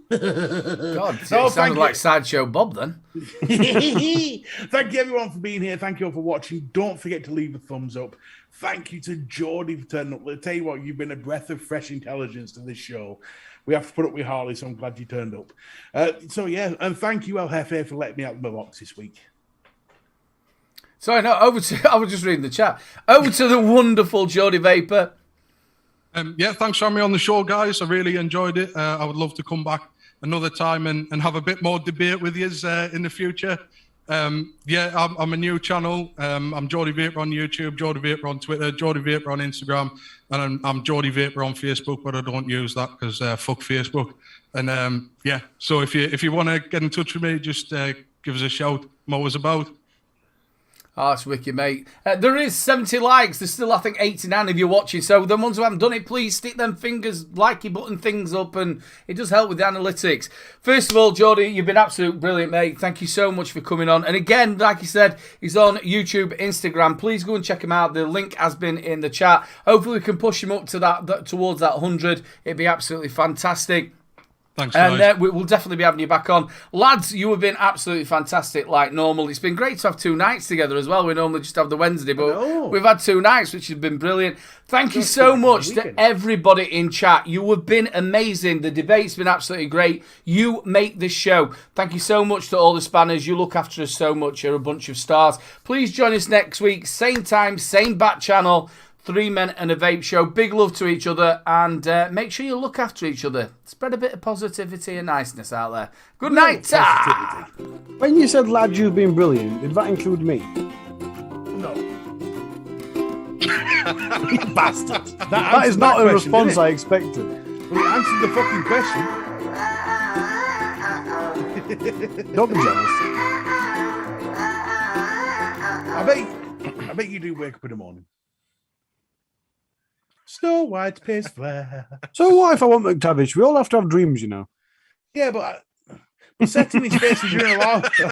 God, it sounded like Sideshow Bob then. Thank you, everyone, for being here. Thank you all for watching. Don't forget to leave a thumbs up. Thank you to Geordie for turning up. I'll tell you what, you've been a breath of fresh intelligence to this show. We have to put up with Harley, so I'm glad you turned up. And thank you, El Jefe, for letting me out of my box this week. Sorry, no, I was just reading the chat. Over to the wonderful Jody Vapor. Thanks for having me on the show, guys. I really enjoyed it. I would love to come back another time and have a bit more debate with you in the future. I'm a new channel. I'm Jody Vapor on YouTube, Jody Vapor on Twitter, Jody Vapor on Instagram, and I'm Jody Vapor on Facebook, but I don't use that because fuck Facebook. And so if you want to get in touch with me, just give us a shout. I'm always about. Oh, that's wicked, mate. There is 70 likes. There's still, I think, 89 of you watching. So the ones who haven't done it, please stick them fingers, likey button things up, and it does help with the analytics. First of all, Jordy, you've been absolutely brilliant, mate. Thank you so much for coming on. And again, like you said, he's on YouTube, Instagram. Please go and check him out. The link has been in the chat. Hopefully we can push him up to that towards that 100. It'd be absolutely fantastic. Thanks, and we'll definitely be having you back on. Lads, you have been absolutely fantastic like normal. It's been great to have 2 nights together as well. We normally just have the Wednesday, but we've had 2 nights, which has been brilliant. Thank you so much to everybody in chat. You have been amazing. The debate's been absolutely great. You make this show. Thank you so much to all the spanners. You look after us so much. You're a bunch of stars. Please join us next week. Same time, same bat channel. 3 men and a vape show. Big love to each other, and make sure you look after each other. Spread a bit of positivity and niceness out there. Good night. When you said, lad, you've been brilliant, did that include me? No. You bastard. That is not a response I expected. Well, it answered the fucking question. Don't be jealous. I bet you do wake up in the morning. Snow White pace flare. So what if I want McTavish? We all have to have dreams, you know. Yeah, but setting his face as you're in a